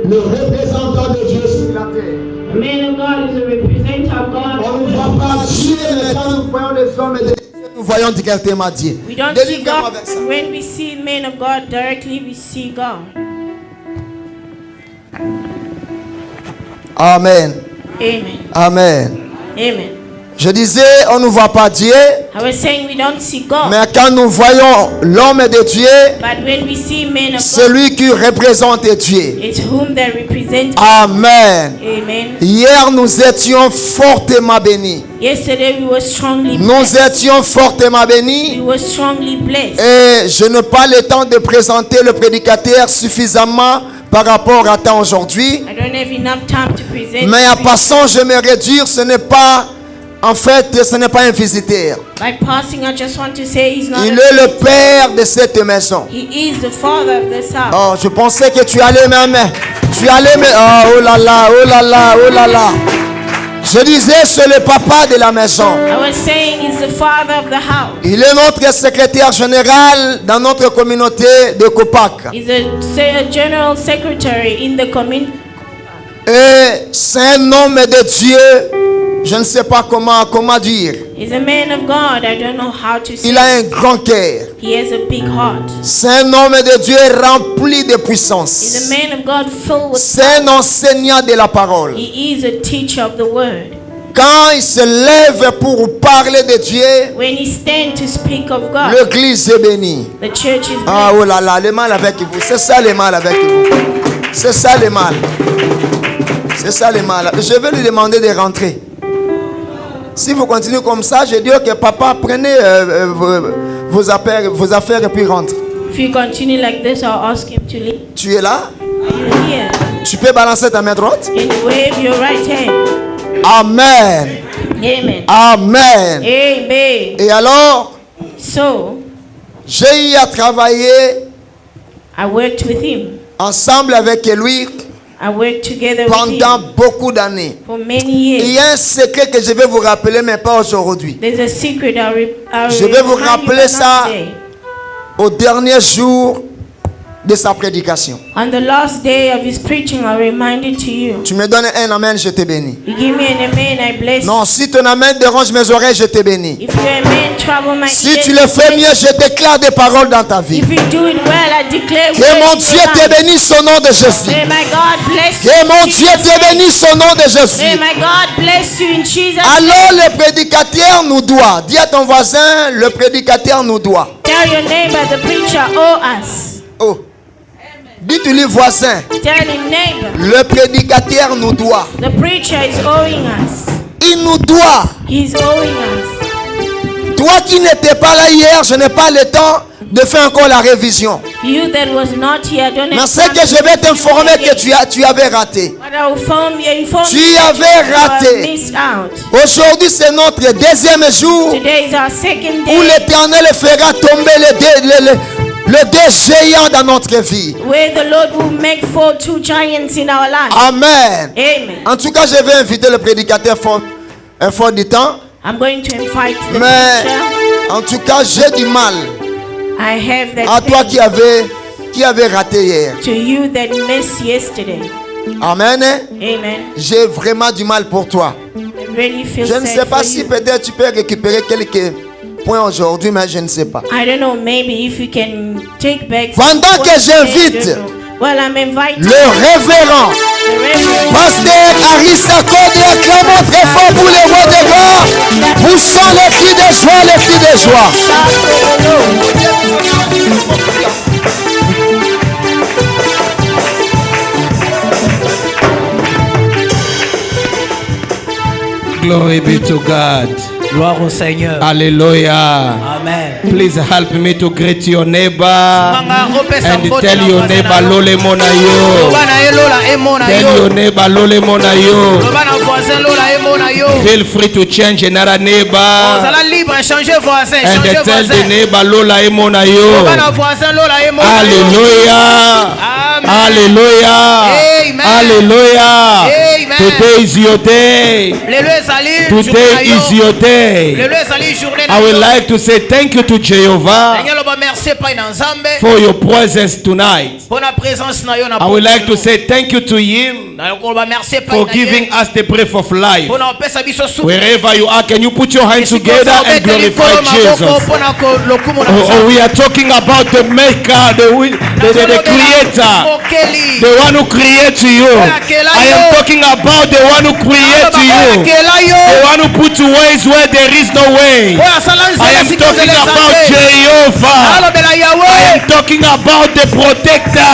le représentant de Dieu sur la terre. A man of God is a representative of God. On ne voit pas Dieu, mais quand nous voyons les hommes et des dieux, nous voyons directement Dieu. We don't see God. When we see men of God directly, we see God. Amen. Amen. Amen. Amen. Je disais, on ne voit pas Dieu, I was saying we don't see God. mais quand nous voyons l'homme de Dieu, But when we see men of God, celui qui représente Dieu. it's whom they represent. Amen. Amen. Hier, nous étions fortement bénis. Yesterday we were strongly Nous blessed. étions fortement We bénis. were strongly blessed. Et je n'ai pas le temps de présenter le prédicateur suffisamment par rapport à temps aujourd'hui. I don't have enough time to present. Mais en passant, je me réduire, ce n'est pas un visiteur. By passing, I just want to say he's not. Il est le père de cette maison. He is the father of this house. Oh, je pensais que tu allais même. Oh là là, oh là là, oh là là. Je disais, c'est le papa de la maison. I was saying he's the father of the house. Il est notre secrétaire général dans notre communauté de Copac. He's a general secretary in the community. Et c'est un homme de Dieu. Je ne sais pas comment dire. He's a man of God. I don't know how to say. Il a un grand cœur. He has a big heart. C'est un homme de Dieu rempli de puissance. He's a man of God filled with. C'est un enseignant de la parole. He is a teacher of the word. Quand il se lève pour parler de Dieu, When he stands to speak of God, l'église est bénie. the church is Ah blessed. oh là là, le mal avec vous. C'est ça le mal avec vous. C'est ça le mal. C'est ça le mal. Je vais lui demander de rentrer. Si vous continuez comme ça, je dis que papa, prenez vos affaires et puis rentre. If you continue like this, I'll ask him to leave. Tu es là? Are you here? Tu peux balancer ta main droite? And wave your right hand. Amen. Amen. Amen. Amen. Et alors, So, j'ai eu à travailler I worked with him. ensemble avec lui I worked together with pendant him beaucoup d'années. for many Il y years. a un secret que je vais vous rappeler, mais pas aujourd'hui. There's a secret I'll Je vais vous remind you rappeler about ça today. au dernier jour de sa prédication. On the last day of his preaching, I reminded to you. Tu me donnes un amen, je te bénis. You give me an amen, I bless you. Non, si ton amen dérange mes oreilles, je te bénis. If your amen trouble my Si ears, tu le fais mieux, je déclare des paroles dans ta vie. if you do it well, I declare Que well mon in Dieu your te life. bénisse au nom de Jésus. May my God bless you. Que mon in Dieu Jesus' te name. bénisse au nom de May Jésus. my God bless you in Jesus' name. Alors le prédicateur nous doit. Dis à ton voisin, le prédicateur nous doit. Tell your neighbor the preacher owe us. Oh. Dis-tu-lui voisin, Tell him neighbor, le prédicateur nous doit. the preacher is owing us. Il nous doit. He's owing us. Toi qui n'étais pas là hier, je n'ai pas le temps de faire encore la révision. You that was not here, don't Mais have c'est time que je to vais do t'informer it que again. tu avais raté. But I will inform Tu you avais that you raté. have missed out. Aujourd'hui, c'est notre deuxième jour Today is our second où day l'Éternel fera tomber les deux géants dans notre vie. where the Lord will make fall two giants in our life. Amen. Amen. En tout cas, je vais inviter le prédicateur un fort du temps. I'm going to invite the Mais preacher. en tout cas, j'ai du mal I have à that toi pain qui avait raté hier. to you that missed yesterday. Amen. Amen. J'ai vraiment du mal pour toi. I really feel Je ne sais sad pas for si you. peut-être tu peux récupérer quelques points aujourd'hui, mais je ne sais pas. I don't know, maybe if you can take back. Pendant some que points, j'invite I don't know. Well, I'm inviting le révérend the Reverend Pasteur Arissa Code, acclamons très fort pour les rois de gloire. Poussons les cris de joie, les cris de joie. Glory be to God. Gloire au Seigneur. Hallelujah. Amen. Please help me to greet your neighbor and tell your neighbor lole mona yo. Tell your neighbor lole mona yo. Feel free to change another neighbor and tell the neighbor lola mona yo. Hallelujah. Hallelujah. Amen. Hallelujah. Amen. Today is your day. Today is your day. I would like to say thank you to Jehovah for your presence tonight. I would like to say thank you to him for giving us the breath of life. Wherever you are, can you put your hands together and glorify Jesus? We are talking about the maker, the creator, the one who creates you. I am talking about the one who creates you, the one who puts ways where there is no way. I am talking about Jehovah. I am talking about the protector.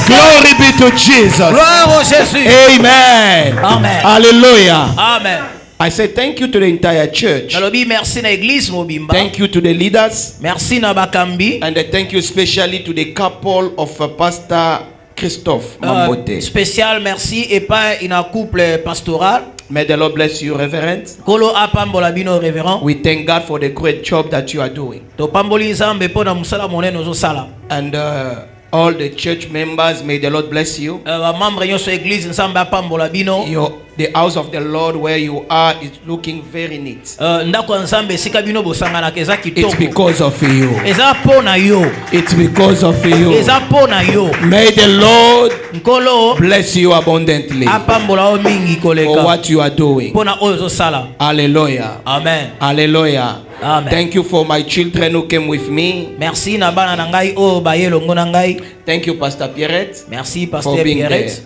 Glory be to Jesus. Amen. Amen. Hallelujah. Amen. I say thank you to the entire church. Thank you to the leaders. And I thank you especially to the couple of Pastor Christophe Mambote. Spécial merci et pas une couple pastoral. May the Lord bless you, Reverend. We thank God for the great job that you are doing. And all the church members, may the Lord bless you. The house of the Lord where you are is looking very neat. It's because of you. It's because of you. May the Lord bless you abundantly for what you are doing. Hallelujah. Amen. Hallelujah. Amen. Thank you for my children who came with me. Merci na bana nangai o bayelo ngonangai. Thank you, Pastor Pierrette. Merci, Pasteur Pierrette.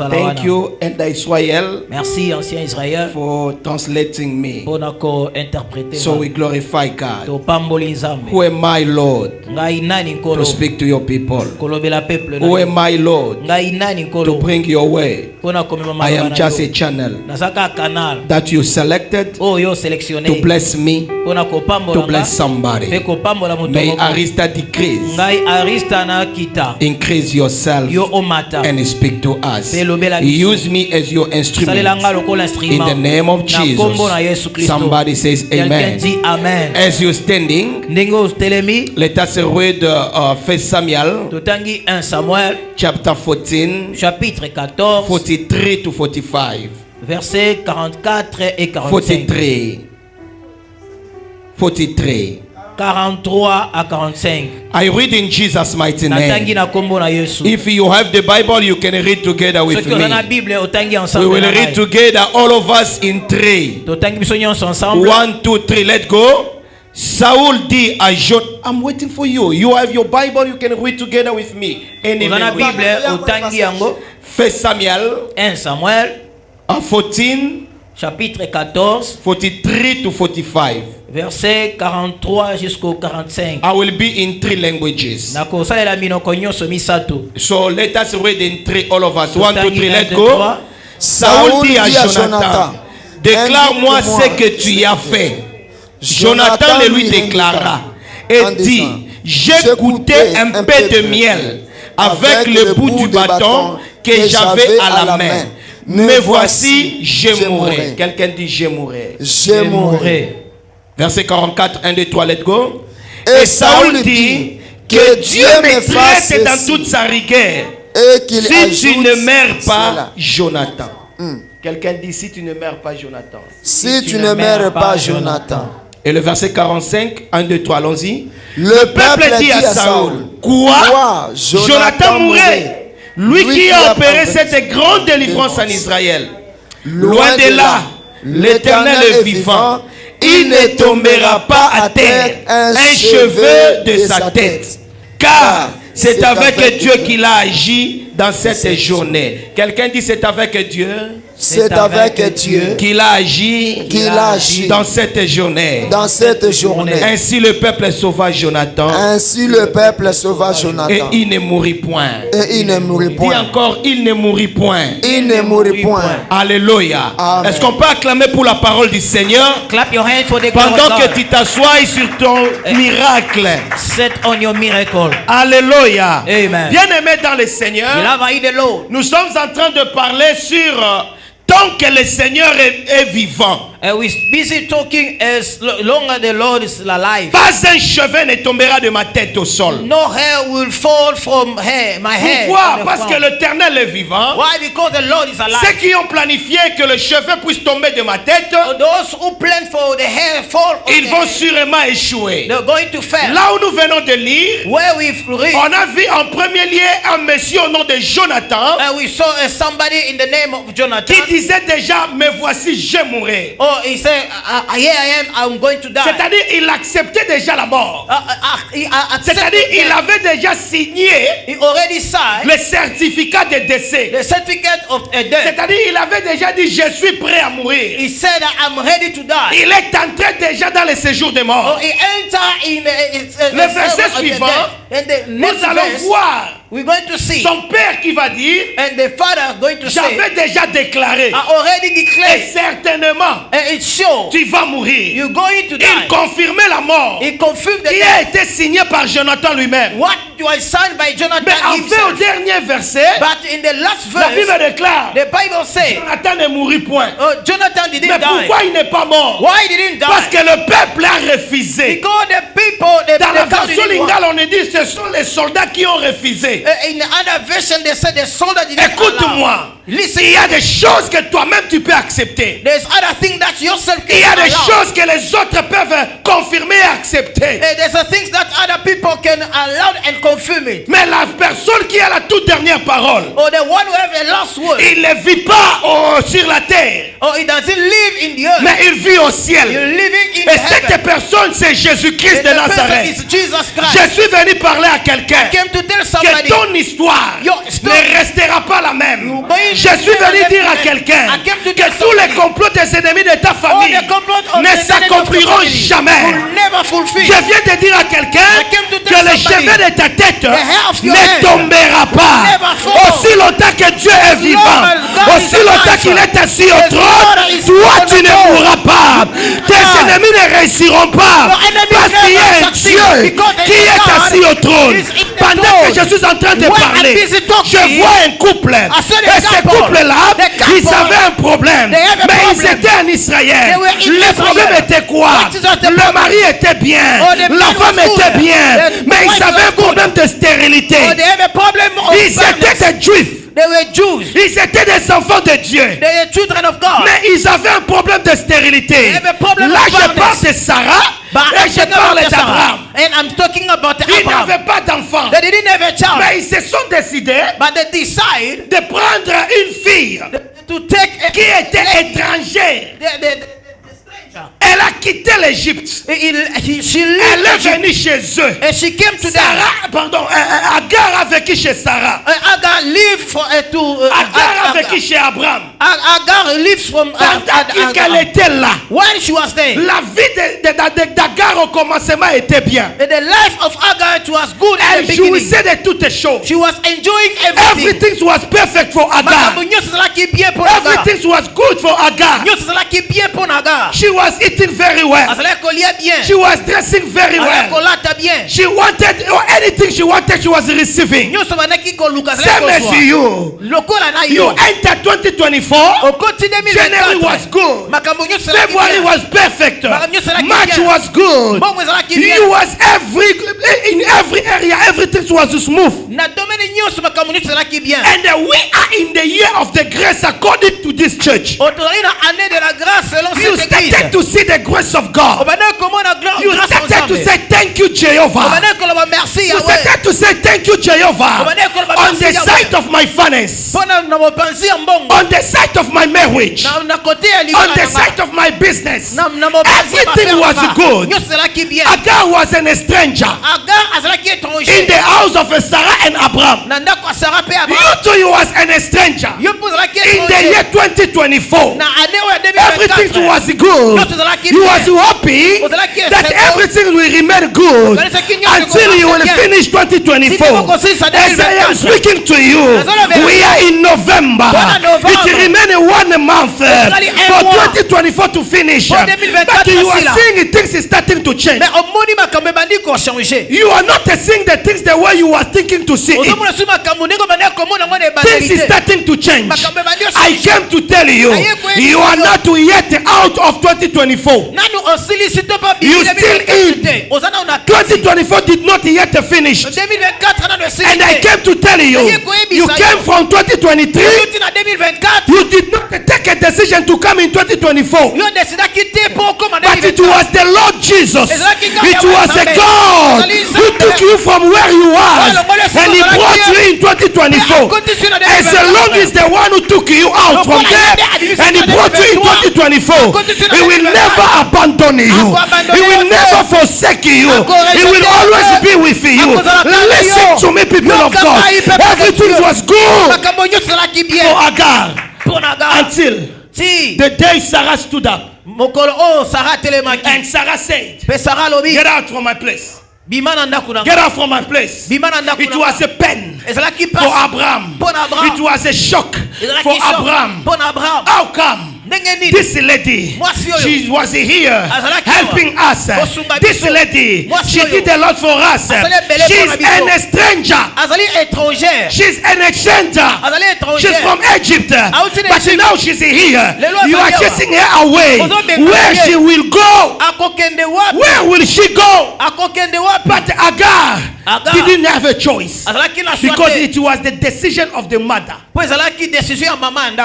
Thank you, Elder Israel. Merci, Ancien Israël. For translating me. So we glorify God. Who am I, Lord, to speak to your people? Who am I, Lord, to bring your way? I am just a channel that you selected to bless me, to bless somebody. May Arista decrease. Increase yourself and speak to us. Use me as your instrument. In the name of Jesus. Somebody says amen. As you're standing, let us read 1 Samuel chapter 14, 43 to 45. Versets 44 et 45. 43 à 45. I read in Jesus' mighty name. If you have the Bible, you can read together with me. We will read together, all of us in 3. 1, 2, 3, let's go. Saul dit à Jonathan, I'm waiting for you. You have your Bible, you can read together with me. And 1 Samuel 14, chapitre 14, 43 to 45. Verset 43 jusqu'au 45. I will be in 3 languages. So let us read in 3, all of us. 1, 2, 3, let's go. Saul dit à Jonathan, déclare-moi ce que tu as fait. Jonathan le lui déclara et dit, j'ai goûté un peu de miel avec le bout du bâton que j'avais à la main. Mais voici, je mourrai. Quelqu'un dit, je mourrai. Je mourrai. Verset 44, 1, 2, 3, let's go. Et Saul dit, que Dieu me traite dans toute sa rigueur. Si tu ne meurs pas, Jonathan. Quelqu'un dit, si tu ne meurs pas, Jonathan. Si tu ne meurs pas, Jonathan. Et le verset 45, 1, 2, 3, allons-y. Le peuple dit à Saul, quoi? Jonathan mourrait. Lui qui a opéré cette grande délivrance en Israël. Loin de là, l'Éternel est vivant. Il ne tombera pas à terre un cheveu de sa tête. Car c'est avec Dieu qu'il a agi dans cette journée. Quelqu'un dit c'est avec Dieu. C'est avec Dieu qu'il a agi dans cette journée. Ainsi le peuple sauva Jonathan. Et il ne mourit point. Dis encore, il ne mourit point. Alléluia. Est-ce qu'on peut acclamer pour la parole du Seigneur? Clap your hands for the pendant que tu t'assois sur ton miracle. Sit on your miracle. Alléluia. Amen. Bien-aimés dans le Seigneur, nous sommes en train de parler sur tant que le Seigneur est vivant. And we're busy talking as long as the Lord is alive. Pas un cheveu ne tombera de ma tête au sol. No hair will fall from my head. Pourquoi? Parce que l'Éternel est vivant. Why? Because the Lord is alive. Ceux qui ont planifié que le cheveu puisse tomber de ma tête, those who plan for the hair fall, ils vont sûrement échouer. They're going to fail. Là où nous venons de lire, where we've read, on a vu en premier lieu un monsieur au nom de Jonathan, and we saw somebody in the name of Jonathan, qui disait déjà, me voici, je mourrai. Oh, he said, here I am, I'm going to die. C'est-à-dire, il acceptait déjà la mort. C'est-à-dire, il avait déjà signé le certificat de décès. The certificate of death. C'est-à-dire, il avait déjà dit, je suis prêt à mourir. He said, I'm ready to die. Il est entré déjà dans le séjour des morts. Oh, he entered in le verset suivant, nous allons voir we're going to see son père qui va dire, and the father going to say, j'avais déjà déclaré, I already declared, et certainement, and it's sure, tu vas mourir. You're going to die. Il confirmait la mort He confirmed the qui a été signée par Jonathan lui-même. What was signed by Jonathan Mais en fait, himself. au dernier verset, but in the last la verse, Bible déclare, the Bible says, Jonathan ne mourut point. Jonathan didn't Mais die. pourquoi il n'est pas mort? Why he didn't die? Parce que le peuple a refusé. Because the people, dans la version lingale, on dit ce sont les soldats qui ont refusé. In another version, they said the soldier didn't allow. Écoute-moi. Il y a des choses que toi-même tu peux accepter. There's other things that yourself can Il y a des allow. choses que les autres peuvent confirmer et accepter. There's a things that other people can allow and confirm it. Mais la personne qui a la toute dernière parole, or the one who have the last word, il ne vit pas sur la terre. Or he doesn't live in the earth. Mais il vit au ciel. You're living in et heaven. Cette personne, c'est Jésus-Christ de Nazareth. Je suis venu parler à quelqu'un que ton histoire ne restera pas la même. Je suis venu dire à quelqu'un que tous les complots des ennemis de ta famille ne s'accompliront jamais. Je viens de dire à quelqu'un que le cheveu de ta tête ne tombera pas. Aussi longtemps que Dieu est vivant, aussi longtemps qu'il est assis au trône, toi tu ne mourras pas. Tes ennemis ne réussiront pas. Parce qu'il y a un Dieu qui est assis au trône. Pendant que je suis en train de parler, je vois un couple. Et ce couple-là, ils avaient un problème. Mais ils étaient en Israël. Le problème était quoi? Le mari était bien. La femme était bien. Mais ils avaient un problème de stérilité. Ils étaient des Juifs. They were Jews. Ils étaient des enfants de Dieu. They were children of God. Mais ils avaient un problème de stérilité. Là, je parle de Sarah et je parle d'Abraham. And I'm talking about Ils n'avaient pas d'enfant. They didn't have a child. Mais ils se sont décidés de prendre une fille qui était étrangère. Elle a quitté l'Égypte. Elle est venue chez eux. Agar a vécu chez Sarah. Agar a vécu chez Abraham. Agar lives from qu'elle était là. When she was there. La vie d'Agar au commencement était bien. The life of Agar was good. Elle jouissait de toutes les choses. She was enjoying everything. Everything was perfect for Agar. Everything was good for Agar. She was eating very well. She was dressing very well. She wanted anything she wanted, she was receiving. Same as you. You entered 2024. January was good. February was perfect. March was good. You was in every area, everything was smooth. And we are in the year of the grace according to this church. You started to see the grace of God. You started to say thank you, Jehovah. You started to say thank you, Jehovah. On the side of my finance, on the side of my marriage, on the side of my business, everything was good. Agar was a stranger in the house of Sarah and Abraham. You too, you was a stranger in the year 2024. Everything was good. You was hoping that everything will remain good until you will finish 2024. As I am speaking to you, we are in November. It remains 1 month for 2024 to finish. But you are seeing things is starting to change. You are not seeing the things the way you are thinking to see it. Things is starting to change. I came to tell you, you are not yet out of 2024. You still in. 2024 did not yet finish. And I came to tell you, you came from 2023. You did not take a decision to come in 2024. But it was the Lord Jesus. It was a God who took you from where you are and He brought you in 2024. As long as the one who took you out from there and He brought you in 2024, He will never abandon you. He will never forsake you. He will always be with you. Listen to me, people of God. Everything was good for Agar until the day Sarah stood up. And Sarah said, get out from my place. Get out from my place. It was a pen for Abraham. It was a shock for Abraham. How come? This lady, she was here helping us. This lady, she did a lot for us. She's a stranger. She's an stranger. She's from Egypt. But now she's here. You are chasing her away. Where she will go? Where will she go? But Agar didn't have a choice because it was the decision of the mother.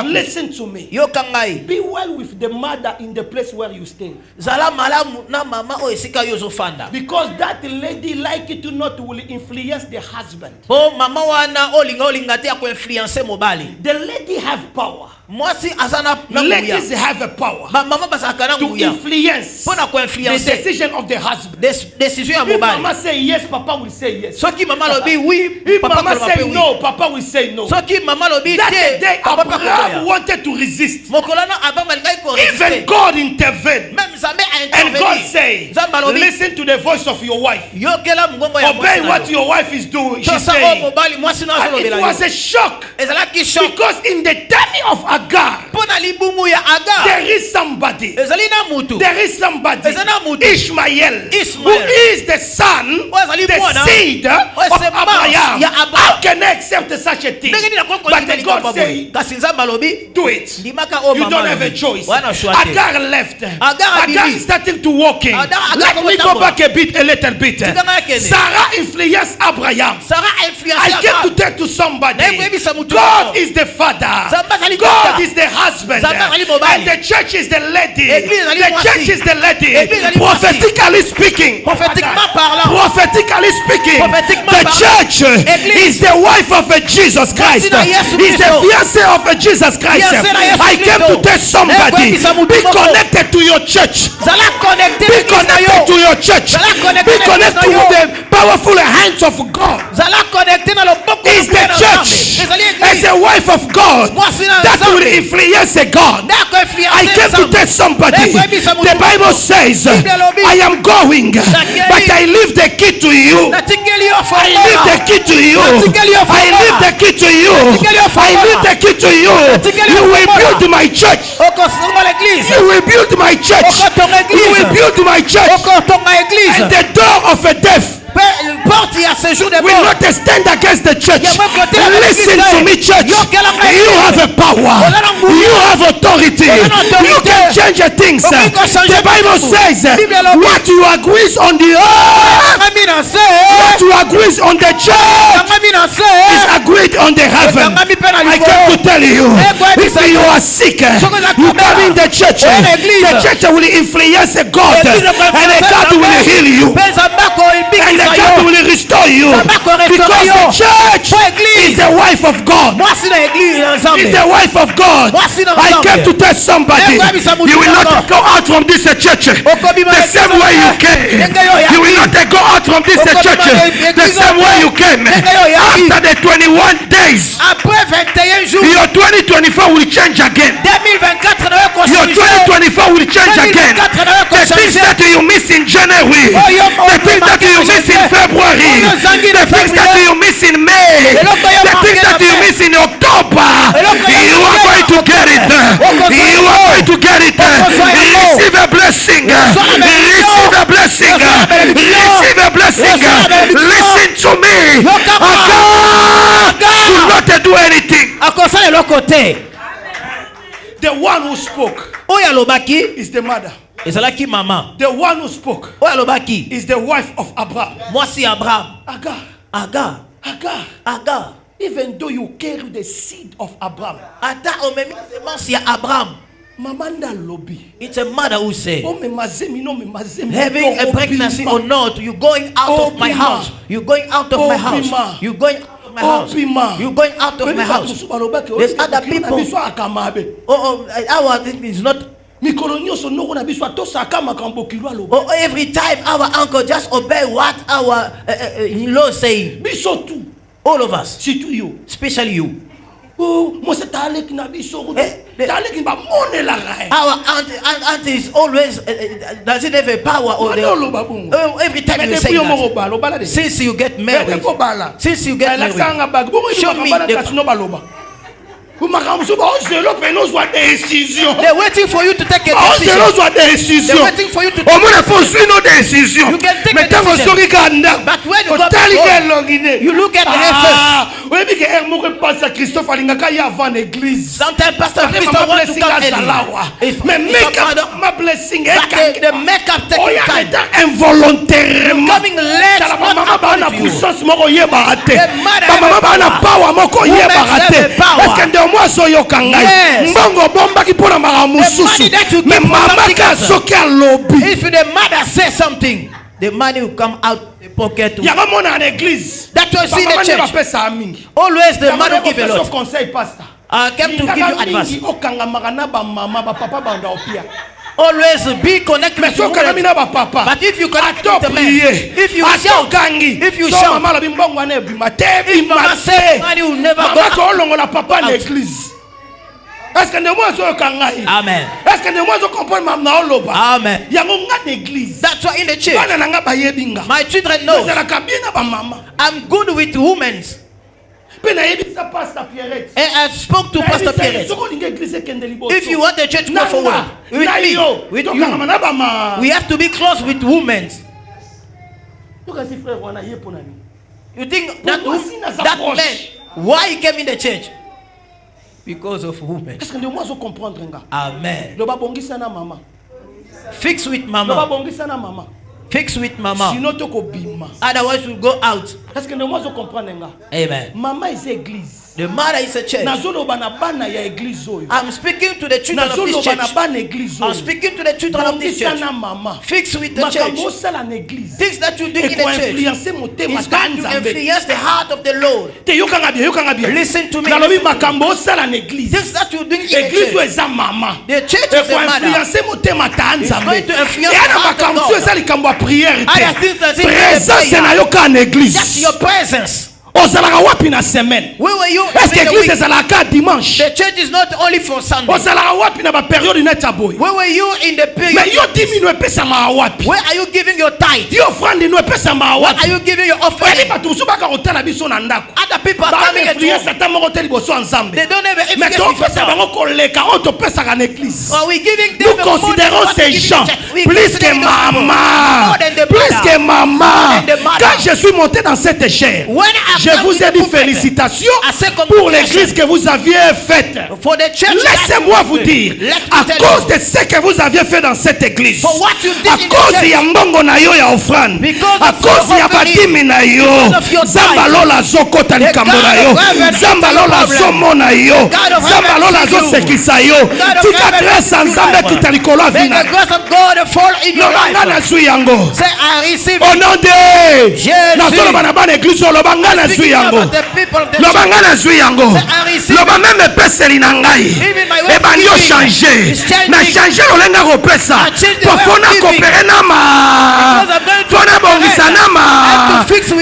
Listen to me. Be well with the mother in the place where you stay. Because that lady, like it or not, will influence the husband. The lady have power. Ladies have a power to influence the decision of the husband. If mama say yes, papa will say yes. If mama say no, papa will say no. That day Abraham wanted to resist. Even God intervened. And God said, listen to the voice of your wife. Obey what your wife is doing. She said. And it was a shock. Because in the time of Agar, there is somebody. There is somebody. Ishmael, who is the son, the seed of Abraham. How can I accept such a thing? But the God said, do it. You don't have a choice. Agar left. Agar started to walking. Let me go back a little bit. Sarah influenced Abraham. I came to tell to somebody, God is the father. God is the husband. And the church is the lady. The church is the lady. Prophetically speaking. Prophetically speaking. The church is the wife of Jesus Christ. Is the fiancé of Jesus Christ. I came to tell somebody, be connected to your church. Be connected to your church. Be connected to the powerful hands of God. Is the church as a wife of God that will influence a God. I came to tell somebody, the Bible says, I am going, but I leave the key to you. I leave the key to you. I leave the key to you. I leave the key to you. You will build my church. You will build my church. You will build my church. And the door of a death will not stand against the church. Listen to me, church. You have a power. You have authority. You can change things. The Bible says, what you agree on the earth, what you agree on the church, is agreed on the heaven. I came to tell you, if you are sick, you come in the church will influence God, and God will heal you, and God will restore you, because the church is the wife of God. Is the wife of God. I came to tell somebody, you will not go out from this church the same way you came. You will not go out from this church the same way you came. After the 21 days, your 2024 will change again. Your 2024 will change again. The things that you miss in January, the things that you miss in February, the things that you miss in May, the things that you miss in October, you are going to get it. You are going to get it. Receive a blessing. Receive a blessing. Receive a blessing. Listen to me. Agar could not do côté. The one who spoke is the mother. Maman. The one who spoke is the wife of Abraham. Abraham. Agar. Even though you carry the seed of Abraham. Abraham. Mamanda lobby. It's a mother who said, having a pregnancy or not, you're going out of my house. You're going out of my house. You're going out of my house. You're going out of my house. There's other people. Our thing is not. Every time our uncle just obey what our in-law saying. All of us, especially you. Our aunt is always doesn't have a power over every time you say that. Since you get married, show me they're waiting for you to take a decision. They're waiting for you to take a decision. You can take a decision. But when you go you look at her first. Sometimes Pastor Christophe wants to come early. The makeup taking time. Coming late. The mother moi soyoka ngai mbongo bombaki pona maramu mususu mais mama ka soki alobi if the mother says something the money will come out the pocket yaba mona en église that you see the church always the mother give a lot conseil pastor I came to give you advice okanga magana ba mama ba papa banda opia always be connected with your parents. But if you connect with the man, if you shout, if you shout, if mama say money will never go out. Amen. Amen. That's why in the church, my children know I'm good with women. And I spoke to Pastor Pierre. If you want the church to go forward with me, with you, we have to be close with women. You think that man, why he came in the church? Because of women. Amen. Fix with mama. Fix with mama. Otherwise we'll go out. Amen. Mama is église. The mother is a church. I'm speaking to the children of this church. I'm speaking to the children of this church. Fix with the church. Things that you do in the church is going to influence the heart of the Lord. Listen to me. Things that you do in the church. The church is the mother. It's going to influence the heart of God. Other things that that's your presence. Where were you? Dimanche? The church is not only for Sunday. Where were you in the period? Where are you giving your tithe? What are you giving your offering? Other people are coming at home. They don't have influence. Are we giving them nous considérons ces gens plus que maman. Quand je suis monté dans cette chair, je vous ai dit félicitations pour l'église que vous aviez faite. Laissez-moi vous dire, à cause de ce que vous aviez fait dans cette église, à cause de Yambongo na yo ya offrande, à cause de Yabadimi na yo, Zambalola zokota likambo na yo, Zambalola zomona yo, Zambalola zosekisa yo, tika grâce nzambe kita likolo avina. Lobanga zui yango. Au nom de Nazolo banabana église lobanga na zui yango. Lobanga na zui yango. Loba même peseli na ngai. E bandi o changer. Na changer olenga kopesa. Pofona kopere na ma. Fona bongisa na ma.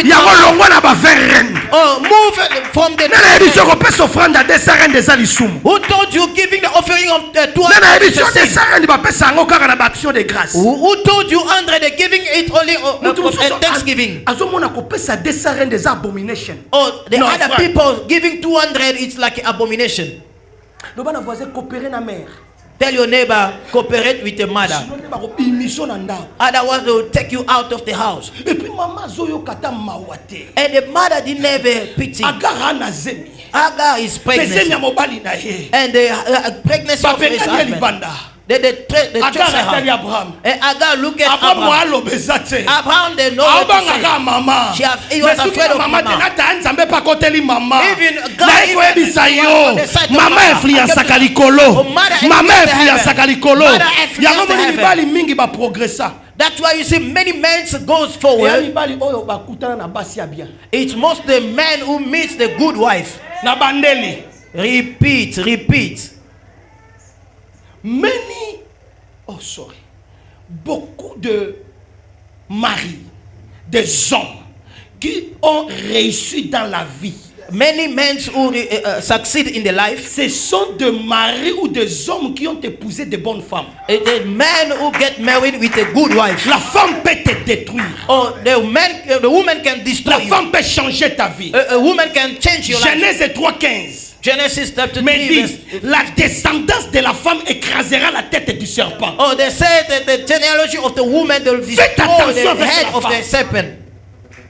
Yango longwa na ba verren. Oh, move from the na edition kopesa offrande à des sarens des alisumu. Who told you giving the offering of 200? Na edition des sarens ba pesa ngo kaka na action de grâce. Who told you 100 they giving it only Thanksgiving? Azomona kopesa des sarens des abomination. Oh, the other people giving 200 it's like abomination. Lobana voisin coopérer na mère. Tell your neighbor, cooperate with your mother. Otherwise, they will take you out of the house. And the mother didn't have a pity. Agar is pregnant. And the pregnancy of his husband. The Abraham. And Agar look at Abraham. Abraham they know what to say. He was afraid of mama. Even God mama influence kalikolo. Mama influence kalikolo. That's why you see many men goes forward. It's most the man who meets the good wife. Repeat. Beaucoup de maris, des hommes qui ont réussi dans la vie. Many men who succeed in their life. Ce sont des maris ou des hommes qui ont épousé de bonnes femmes. The men who get married with a good wife. La femme peut te détruire. Oh, the woman can destroy you. La femme peut changer ta vie. A woman can change your life. Genèse 3:15. Genesis chapter 3. Mais dit, la descendance de la femme écrasera la tête du serpent. Oh, they say that the genealogy of the woman will destroy the head of the serpent.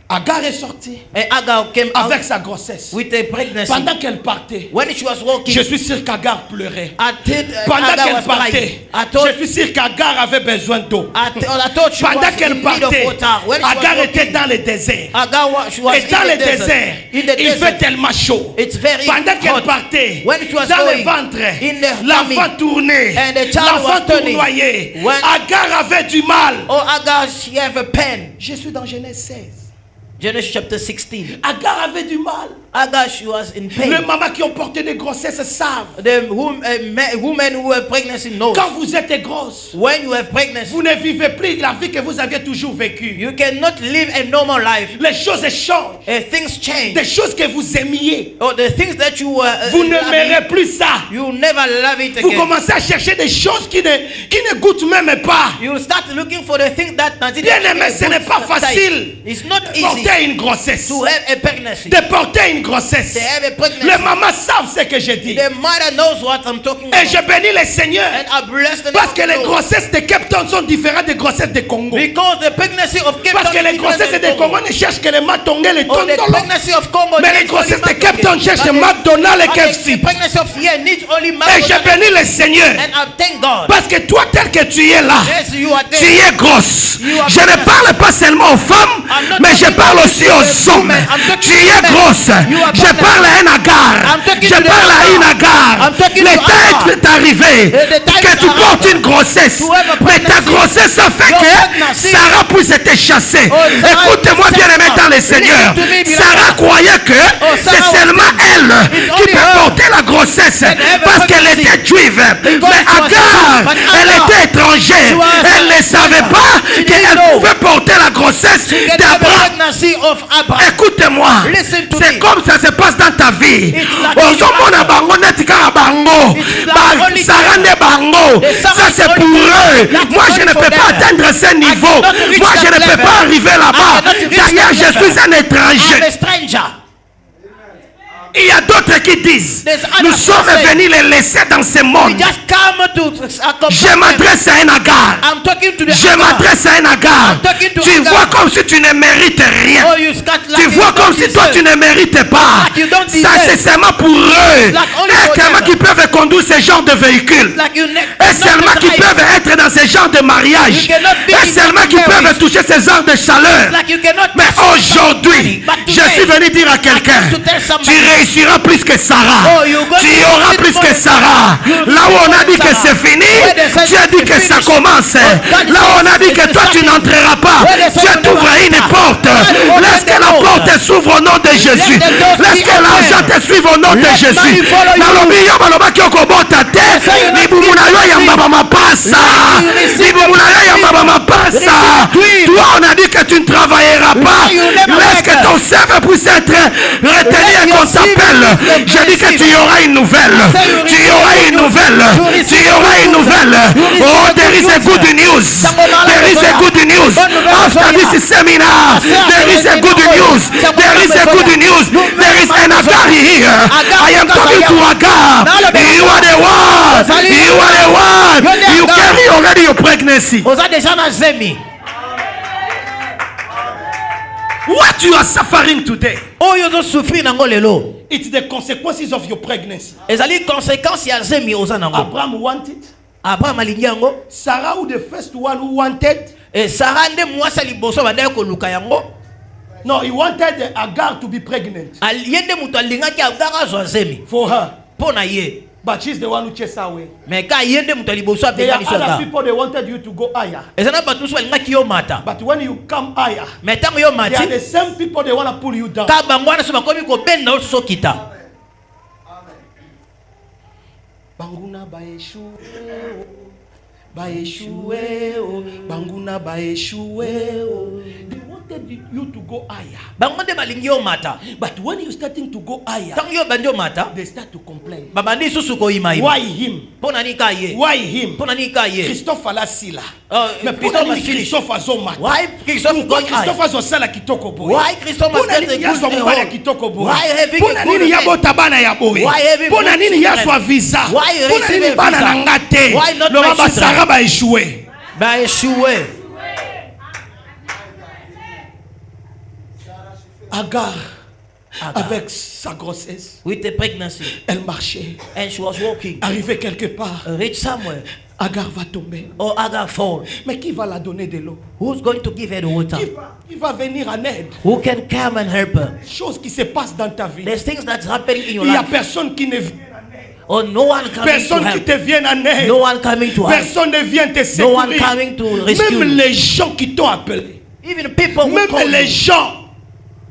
Agar est sortie avec sa grossesse. With a pregnancy. Pendant qu'elle partait, when she was walking, je suis sûr qu'Agar pleurait. Pendant qu'elle partait, je suis sûr qu'Agar avait besoin d'eau. Pendant qu'elle partait, Agar était dans le désert. Et dans le désert, il fait tellement chaud. Pendant qu'elle partait, dans le ventre, l'enfant tournait, l'enfant tournoyait. Agar avait du mal. Oh, Agar, she have a pain. Je suis dans Genèse 16. Genesis chapter 16. Agar avait du mal. Agar, she was in pain. Les mamans qui ont porté des grossesses savent. The women who have pregnancy know. Quand vous êtes grosse, when you have pregnancy, vous ne vivez plus la vie que vous aviez toujours vécue. You cannot live a normal life. Les choses changent. Things change. Des choses que vous aimiez. Oh, the things that you vous n'aimerez plus ça. You never love it again. Vous commencez à chercher des choses qui ne goûtent même pas. You start looking for the things that bien aimé, ce n'est pas facile. It's not easy. Porter une grossesse. To have a pregnancy. De porter une grossesse. Les mamans savent ce que je dis. The mother knows what I'm talking about. Et je bénis le Seigneur. And I bless the parce que les grossesses de Cape Town sont différentes des grossesses de Congo. Because the pregnancy of Cape Town. Parce que les grossesses de Congo ne cherchent que les matongé, les tondolo. Mais les grossesses de Cape Town cherchent les McDonald's, les KFC. Et je bénis le Seigneur. And I thank God. Parce que toi tel que tu es là, tu es grosse. Je ne parle pas seulement aux femmes, mais je parle aussi aux hommes. Tu es grosse. Je parle à un Agar. Je parle à une Agar. Le temps est arrivé que tu portes une grossesse. Mais ta grossesse a fait que Sarah puisse te chasser. Écoute-moi bien aimé dans le Seigneur. Sarah croyait que c'est seulement elle qui peut porter la grossesse parce qu'elle était juive. Mais Agar, elle était étrangère. Elle ne savait pas qu'elle pouvait porter la grossesse d'Abraham. Écoute-moi, c'est comme ça se passe dans ta vie. Ça c'est pour eux. Moi je ne peux pas atteindre ce niveau. Moi je ne peux pas arriver là-bas. D'ailleurs je suis un étranger. Il y a d'autres qui disent, nous sommes venus les laisser dans ce monde. Je m'adresse à un Agar. Je m'adresse à un Agar. Tu vois comme si tu ne mérites rien. Tu vois comme si toi tu ne mérites pas. Ça c'est seulement pour eux. Et seulement qui peuvent conduire ce genre de véhicule. Et seulement qui peuvent être dans ce genre de mariage. Et seulement qui peuvent toucher ce genre de chaleur. Mais aujourd'hui, je suis venu dire à quelqu'un, tu réussiras plus que Sarah. Tu auras plus que Sarah. Là où on a dit que c'est fini, tu as dit que ça commence. Là où on a dit que toi tu n'entreras pas, tu t'ouvres une porte. Laisse que la porte s'ouvre au nom de Jésus. Laisse que l'argent te suive au nom de Jésus. Toi on a dit que tu ne travailleras pas. Laisse que ton cerveau puisse être retenu et qu'on s'appelle. Je dis que tu auras une nouvelle. Tu auras une nouvelle. Tu auras une nouvelle. Oh, there is a good news. There is a good news. After this seminar, there is a good news. There is a good news. There is an Agar here. I am talking to Agar. You are the one. You are the one. You carry already your pregnancy. What you are suffering today, It's the consequences of your pregnancy. Ezali conséquence ya zemi ozanango. Abraham wanted. Abraham alinyango. Sarah who the first one who wanted. Et Sarah nde mwasa liboso bandai ko luka yango. No, he wanted Agar to be pregnant. Aliende mutu alingaki Agar azwa zemi. For her. Pona ye. But she's the one who chased away. Mais ka yende mutu liboso there are abengani other people they wanted you to go higher. Ezana batu so alingaki yo mata. But when you come higher, mais tango yo mati, they are the same people they want to pull you down. Ka bangwana so bakomi ko benda so kita. Banguna baeshuwe banguna baeshuwe. They wanted you to go higher. Bangonde balingi yo mata. But when you starting to go higher, tango yo bandi mata, they start to complain. Babandi susu ko ima. Why him? Pona ni ka ye. Why him? Pona ni ka ye. Christophe Alasila. Mais Christophe azomata. Why Christophe going high? Christophe azosala kitoko boy. Why Christophe must get yaso mbaya kitoko boy. Why having pona nini yabo tabana ya boy? Pona nini yaswa visa? Pona nini bana nangate? Why not my children? Ba échoué. Ba échoué. Agar, avec sa grossesse, with the pregnancy, elle marchait. And she was walking. Arrivée quelque part, reach somewhere. Agar va tomber. Or Agar fall. Mais qui va la donner de l'eau? Who's going to give her the water? Qui va venir en aide? Who can come and help her? Choses qui se passent dans ta vie. There's things that's happening in your life. Il y a personne qui ne vient. Or no one coming personne to help. Qui te vient en aide. No one coming to help. Personne ne vient te secourir. No one coming to rescue. Même les gens qui t'ont appelé. Even people who même les gens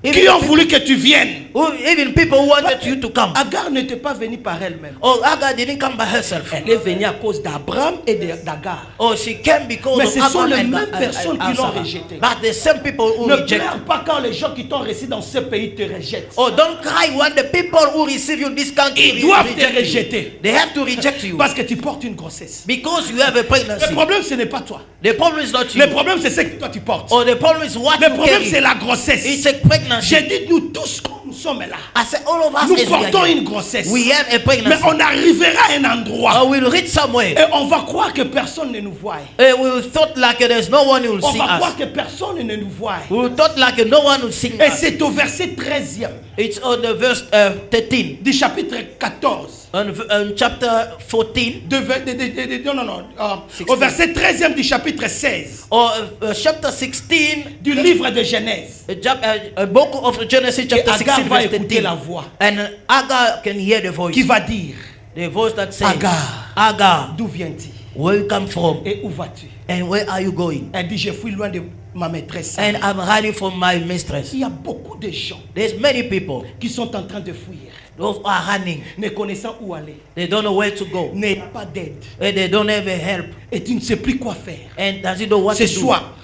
qui ont voulu que tu viennes. Even people who wanted you to come. Agar n'était pas venue par elle-même. Oh, Agar didn't come by herself. Elle est venue à cause d'Abraham et d'Agar. Oh, she came because mais of ce Abraham sont les mêmes personnes qui l'ont rejeté. But the same people who ne reject. pleure pas quand les gens qui t'ont reçu dans ce pays te rejettent. Oh, don't cry when the people who receive you in this country ils doivent te rejeter. They have to reject you. Parce que tu portes une grossesse. Because you have a pregnancy. Le problème ce n'est pas toi. The problem is not you. Le problème c'est ce que toi tu portes. Oh, the problem is what le you problème carry. C'est la grossesse. It's a pregnancy. J'ai dit nous tous nous sommes là. I said all of us nous portons une grossesse. We have a pregnancy. Mais on arrivera à un endroit. We'll reach somewhere. Et on va croire que personne ne nous voit. We will thought like there's no one who will see us. On va croire que personne ne nous voit. We will thought like no one will see us. Et c'est au verset 13e. It's on the verse 13. Du chapitre 14. On chapter 14. Au verset 13e du chapitre 16. Chapter 16 du livre de Genèse. Book of Genesis chapter 16 verse 13. La voix. And Agar can hear the voice. Qui va dire? The voice that says, Agar, d'où viens-tu? Where you come from? Et où vas-tu? And where are you going? Elle dit, je fuis loin de ma maîtresse. And I'm running from my mistress. Il y a beaucoup de gens. There's many people qui sont en train de fuir. Those are running. Ne connaissant où aller. They don't know where to go. N'ayant pas d'aide. And they don't have a help. Et tu ne sais plus quoi faire. And does he know what to do? Ce soir,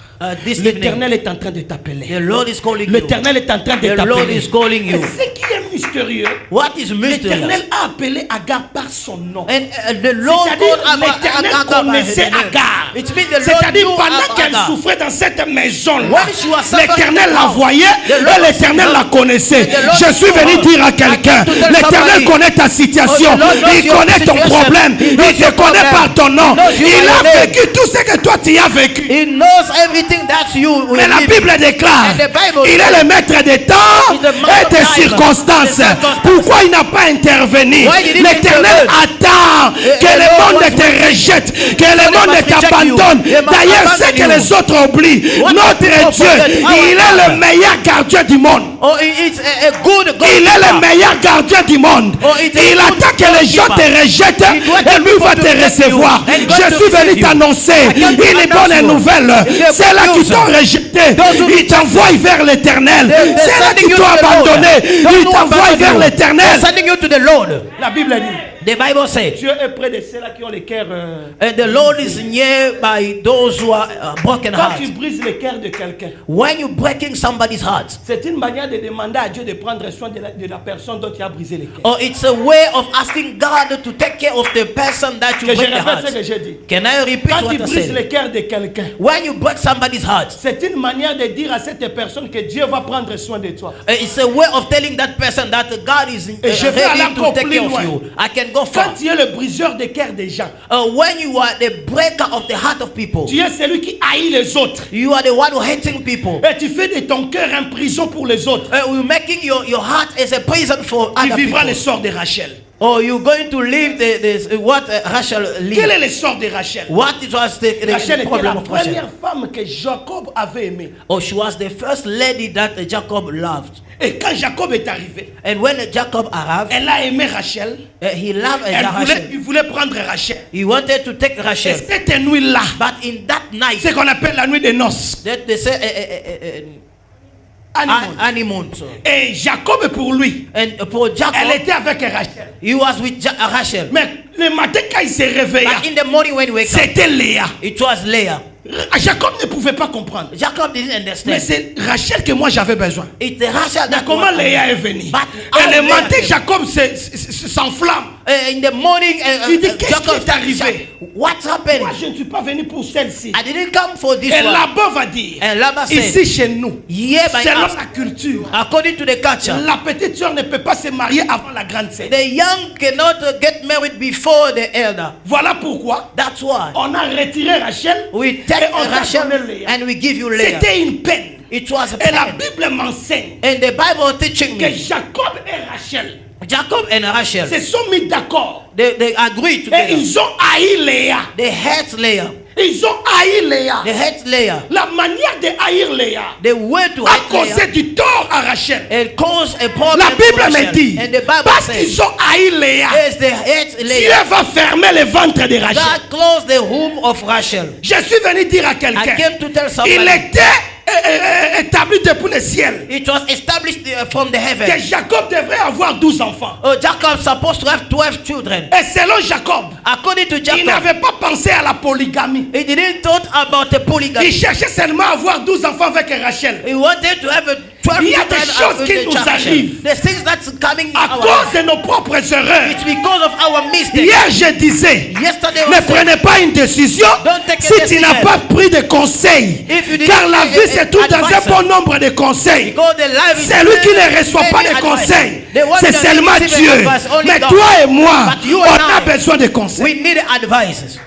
l'Éternel est en train de t'appeler. The Lord is calling you. L'Éternel est en train de t'appeler. The Lord is calling you. Ce qui est mystérieux. What is mysterious? L'Éternel a appelé Agar par son nom. And the Lord called l'Éternel connaissait Agar. C'est-à-dire pendant qu'elle souffrait dans cette maison-là, l'Éternel la voyait et l'Éternel la connaissait. Je suis venu dire à quelqu'un, l'Éternel connaît ta situation, il connaît ton problème, il te connaît par ton nom. Il a vécu tout ce que toi tu as vécu. Mais la Bible déclare, il est le maître des temps et des circonstances. Pourquoi il n'a pas intervenu? L'Éternel attend que le monde te rejette, que le monde t'abandonne. D'ailleurs, c'est que les autres oublient. Notre Dieu, il est le meilleur gardien du monde. Il est le meilleur gardien du monde. Il attend que les gens te rejettent et lui va te recevoir. Je suis venu t'annoncer une bonne nouvelle. C'est là qui t'ont rejeté. Il t'envoie vers l'Éternel. C'est là qui t'ont abandonné. Il t'envoie vers l'Éternel. La Bible dit. The Bible says, Dieu est près de ceux-là qui ont les cœurs. And the Lord is near by those who are broken hearts. Quand tu brises le cœur de quelqu'un, when you breaking somebody's heart, c'est une manière de demander à Dieu de prendre soin de la personne dont tu as brisé le cœur. Or it's a way of asking God to take care of the person that you break the heart. Ce que j'ai dit. Can I repeat Quand what tu I brises said? le cœur de quelqu'un, when you break somebody's heart, c'est une manière de dire à cette personne que Dieu va prendre soin de toi. It's a way of telling that person that God is ready to take care of you. I can can go far. Quand tu es le briseur de cœur des gens, when you are the breaker of the heart of people, tu es celui qui haït les autres. You are the one who hating people. Et tu fais de ton cœur une prison pour les autres. You're making your heart as a prison for other people. Tu vivras le sort de Rachel. Oh, you're going to live what Rachel lived. Quel est le sort de Rachel? What was the Rachel était la problem of Rachel? première femme que Jacob avait aimée. Oh, she was the first lady that Jacob loved. Et quand Jacob est arrivé, and when Jacob arrived, elle a aimé Rachel. He loved Rachel. Il voulait prendre Rachel. He wanted to take Rachel. Et cette nuit-là, but in that night, c'est qu'on appelle la nuit des noces. That they say, honeymoon. Et Jacob pour lui, and for Jacob, elle était avec Rachel. He was with Rachel. Mais le matin quand il se réveilla, in the morning when he wake up, c'était Léa. It was Leah. Jacob ne pouvait pas comprendre. Jacob didn't understand. Mais c'est Rachel que moi j'avais besoin. It's Rachel that comment Léa est venue? Et le matin Jacob s'enflamme. In the morning, il dit qu'est-ce qui est arrivé? What's happened? Moi je ne suis pas venu pour celle-ci. I didn't come for this et one. Laban va dire, and Laban said, ici chez nous, selon la culture, according to the culture, la petite soeur ne peut pas se marier avant la grande sœur. The young cannot get married before the elder. Voilà pourquoi. That's why. On a retiré Rachel. We take Rachel and we give you Leah. C'était une peine. It was a pain. Et la Bible m'enseigne. And the Bible teaching que Jacob et Rachel, Jacob and Rachel, se sont mis d'accord. They agreed together. Et ils ont haï Léa. They hate Leah. Ils ont haï Léa. They hate Leah. La manière de haïr Léa a causé du tort à Rachel. It caused a problem. La Bible me dit, and the Bible parce qu'ils ont haï Léa, Dieu va fermer le ventre de Rachel. God closed the womb of Rachel. Je suis venu dire à quelqu'un, il était établi depuis le ciel. It was established from the heaven. Que Jacob devrait avoir 12 enfants. Jacob supposed to have 12 children. Et selon Jacob, according to Jacob, il n'avait pas pensé à la polygamie. He didn't thought about the polygamy. Il cherchait seulement à avoir 12 enfants avec Rachel. He wanted to have 12 il y a des choses qui nous arrivent à cause de nos propres erreurs. It's because of our mistakes. Hier je disais, ne prenez pas une décision si tu n'as pas pris de conseils. Car la vie se trouve dans un bon nombre de conseils. Celui qui ne reçoit pas de conseils, c'est seulement Dieu. Mais toi et moi, on a besoin de conseils. We need advices.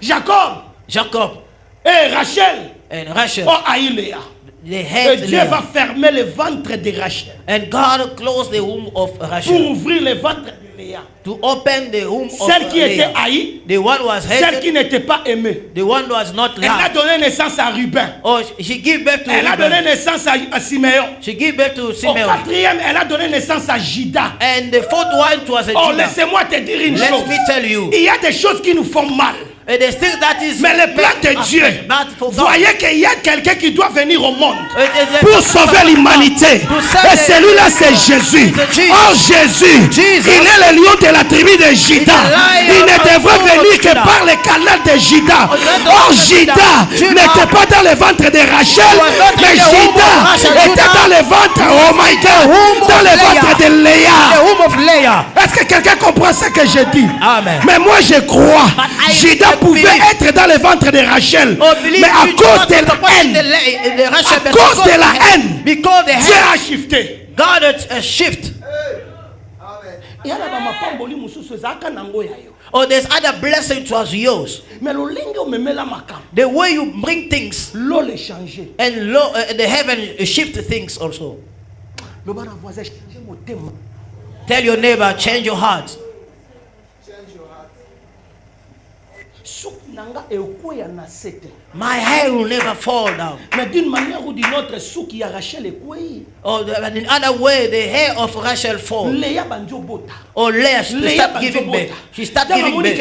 Jacob et Rachel ont haï Léa. Et Dieu va fermer le ventre de Rachel. And God closed the womb of Rachel. Pour ouvrir le ventre de Léa. To open the womb of celle qui était haïe. The one was hated. Celle qui n'était pas aimée. The one was not loved. Elle a donné naissance à Ruben. Oh, she gave birth to Elle a donné naissance à Siméon. She gave birth to Simeon. Au quatrième, elle a donné naissance à Judas. And the fourth one was a Judas. Judah. Laissez-moi te dire une chose. Let me tell you. Il y a des choses qui nous font mal. Mais le plan de Dieu, voyez qu'il y a quelqu'un qui doit venir au monde pour sauver l'humanité. Et celui-là, c'est Jésus. Oh Jésus, il est le lion de la tribu de Juda. Il ne devrait venir que par le canal de Juda. Oh Juda n'était pas dans le ventre de Rachel, mais Juda était dans le ventre, oh my God, dans le ventre de Léa. Est-ce que quelqu'un comprend ce que je dis? Amen. Mais moi je crois, Juda pouvait être dans le ventre de Rachel, mais à cause de la haine, Dieu a shifté. God a shift. Oh, there's other blessings was yours. The way you bring things, and the heaven shift things also. Tell your neighbor, change your heart. My hair will never fall down. Mais d'une manière ou d'une autre, souk ya Rachel est couillé. Oh, in another way, the hair of Rachel fall. Léa banjo bota. Oh, Leah start giving birth. She start giving birth.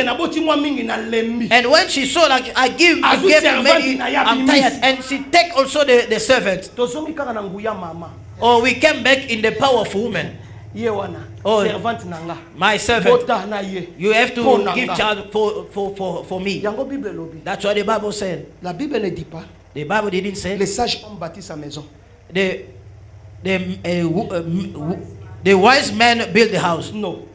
And when she saw like I gave many, I'm tired, and she take also the servant. Oh, we came back in the power of women. Oh, my servant, you have to give child for me. That's what the Bible said. La Bible ne dit pas. The Bible didn't say. Les sages hommes bâtissent sa maison. The wise man built the house. Non.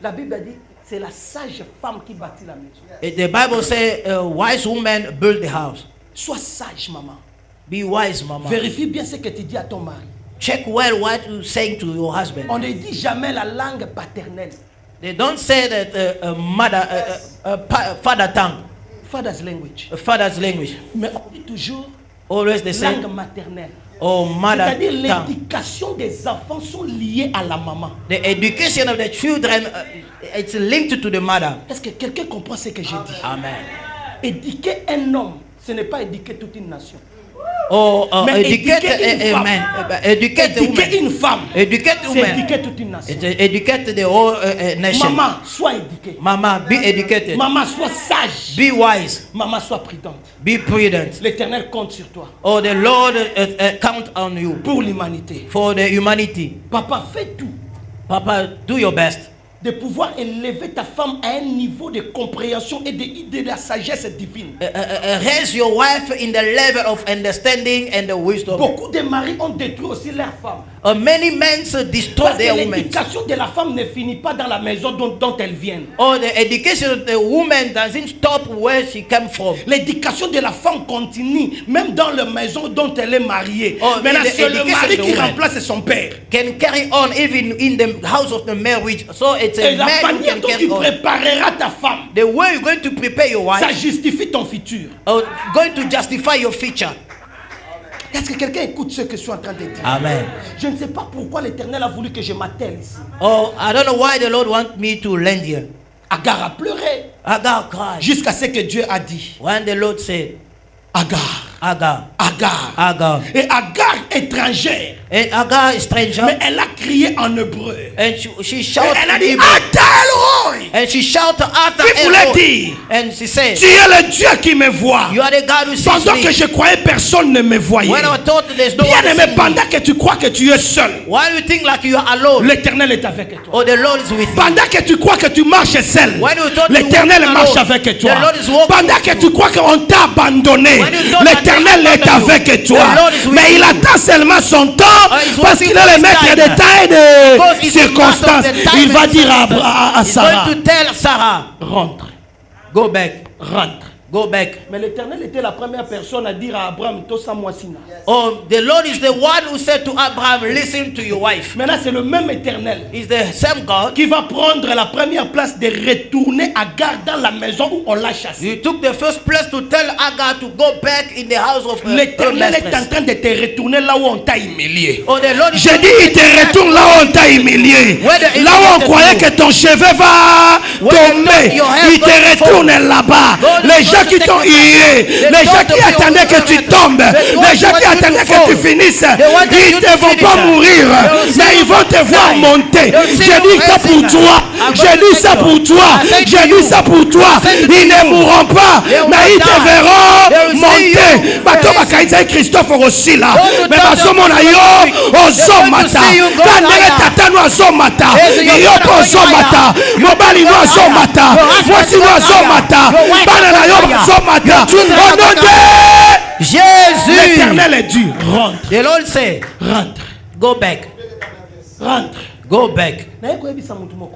La Bible dit c'est la sage femme qui bâtit la maison. The Bible says a wise woman built the house. Sois sage, maman. Be wise, maman. Vérifie bien ce que tu dis à ton mari. Check well what you're saying to your husband. On ne dit jamais la langue paternelle. They don't say that father tongue. Father's language. Father's language. Mais on dit toujours always the same. Langue maternelle. Oh, mother C'est-à-dire l'éducation des enfants sont liées à la maman. The education of the children, it's linked to the mother. Est-ce que quelqu'un comprend ce que j'ai dit? Amen. Éduquer un homme, ce n'est pas éduquer toute une nation. Mais éduquer une femme, c'est éduquer toute une nation. Educate the whole nation. Maman, sois éduquée. Mama, be educated. Maman, sois sage. Be wise. Maman, sois prudente. Be prudent. L'Éternel compte sur toi. Oh, the Lord count on you. Pour l'humanité. For the humanity. Papa, fais tout. Papa, do your best. De pouvoir élever ta femme à un niveau de compréhension et de la sagesse divine. Raise your wife in the level of understanding and the wisdom. Beaucoup de maris ont détruit aussi leur femme. Many men destroy their women. L'éducation de la femme ne finit pas dans la maison dont elle vient. Oh, the education of the woman doesn't stop where she came from. L'éducation de la femme continue même dans la maison dont elle est mariée. Maintenant, c'est le mari qui remplace son père. Can carry on even in the house of the marriage. So it's a et la manière dont tu prépareras ta femme, the way you're going to prepare your wife, ça justifie ton futur. Going to justify your future. Est-ce que quelqu'un écoute ce que je suis en train de dire? Amen. Je ne sais pas pourquoi l'Éternel a voulu que je m'attelle ici. Oh, I don't know why the Lord wants me to land here. Agar a pleuré. Agar cried. Jusqu'à ce que Dieu a dit. When the Lord said, Agar. Agar. Agar. Agar. Et Agar étrangère. And Agar stranger. Mais elle a crié en hébreu. And she shouted. Elle a dit Ata and she shouted Ata Qui voulait dire? And she said, tu es le Dieu qui me voit. You are the God who sees pendant me. Que je croyais personne ne me voyait. When I thought there's no bien aimé, pendant que tu crois que tu es seul. While you think like you are alone. L'Éternel est avec toi. Oh, the Lord is with you. Pendant que tu crois que tu marches seul. L'Éternel marche avec toi. Pendant que tu crois qu'on t'a abandonné. L'Éternel est avec toi. Mais il attend seulement son temps parce qu'il est le maître des temps et des circonstances. Il va dire à Sarah, rentre. Go back. Rentre. Go back. Mais l'Éternel était la première personne à dire à Abraham, Tosa Moisina. Oh, the Lord is the one who said to Abraham, listen to your wife. Maintenant, c'est le même Éternel. Is the same God qui va prendre la première place de retourner Agar dans la maison où on l'a chassé. You took the first place to tell Agar to go back in the house of l'Éternel est en train de te retourner là où on t'a humilié. Oh, the Lord. J'ai dit, il te retourne là où on t'a humilié. Là où on croyait que ton cheveu va tomber, il te retourne là-bas. Les gens qui t'ont hué, les gens qui attendaient que tu tombes, les gens qui attendaient que tu finisses, ils ne vont pas mourir, mais ils vont te voir monter. J'ai dit ça pour toi, j'ai dit ça pour toi, j'ai dit ça pour toi. Ils ne mourront pas, mais ils te verront monter. Bato bakaïza Christophe aussi là, mais basomona yo ozomata, kandere tata no azomata, yo ozomata, mobali no azomata, voici no azomata, banana yo azomata. Au nom de Jésus, l'Éternel est dur. Rentre. The Lord say, rentre. Go back. Rentre. Go back.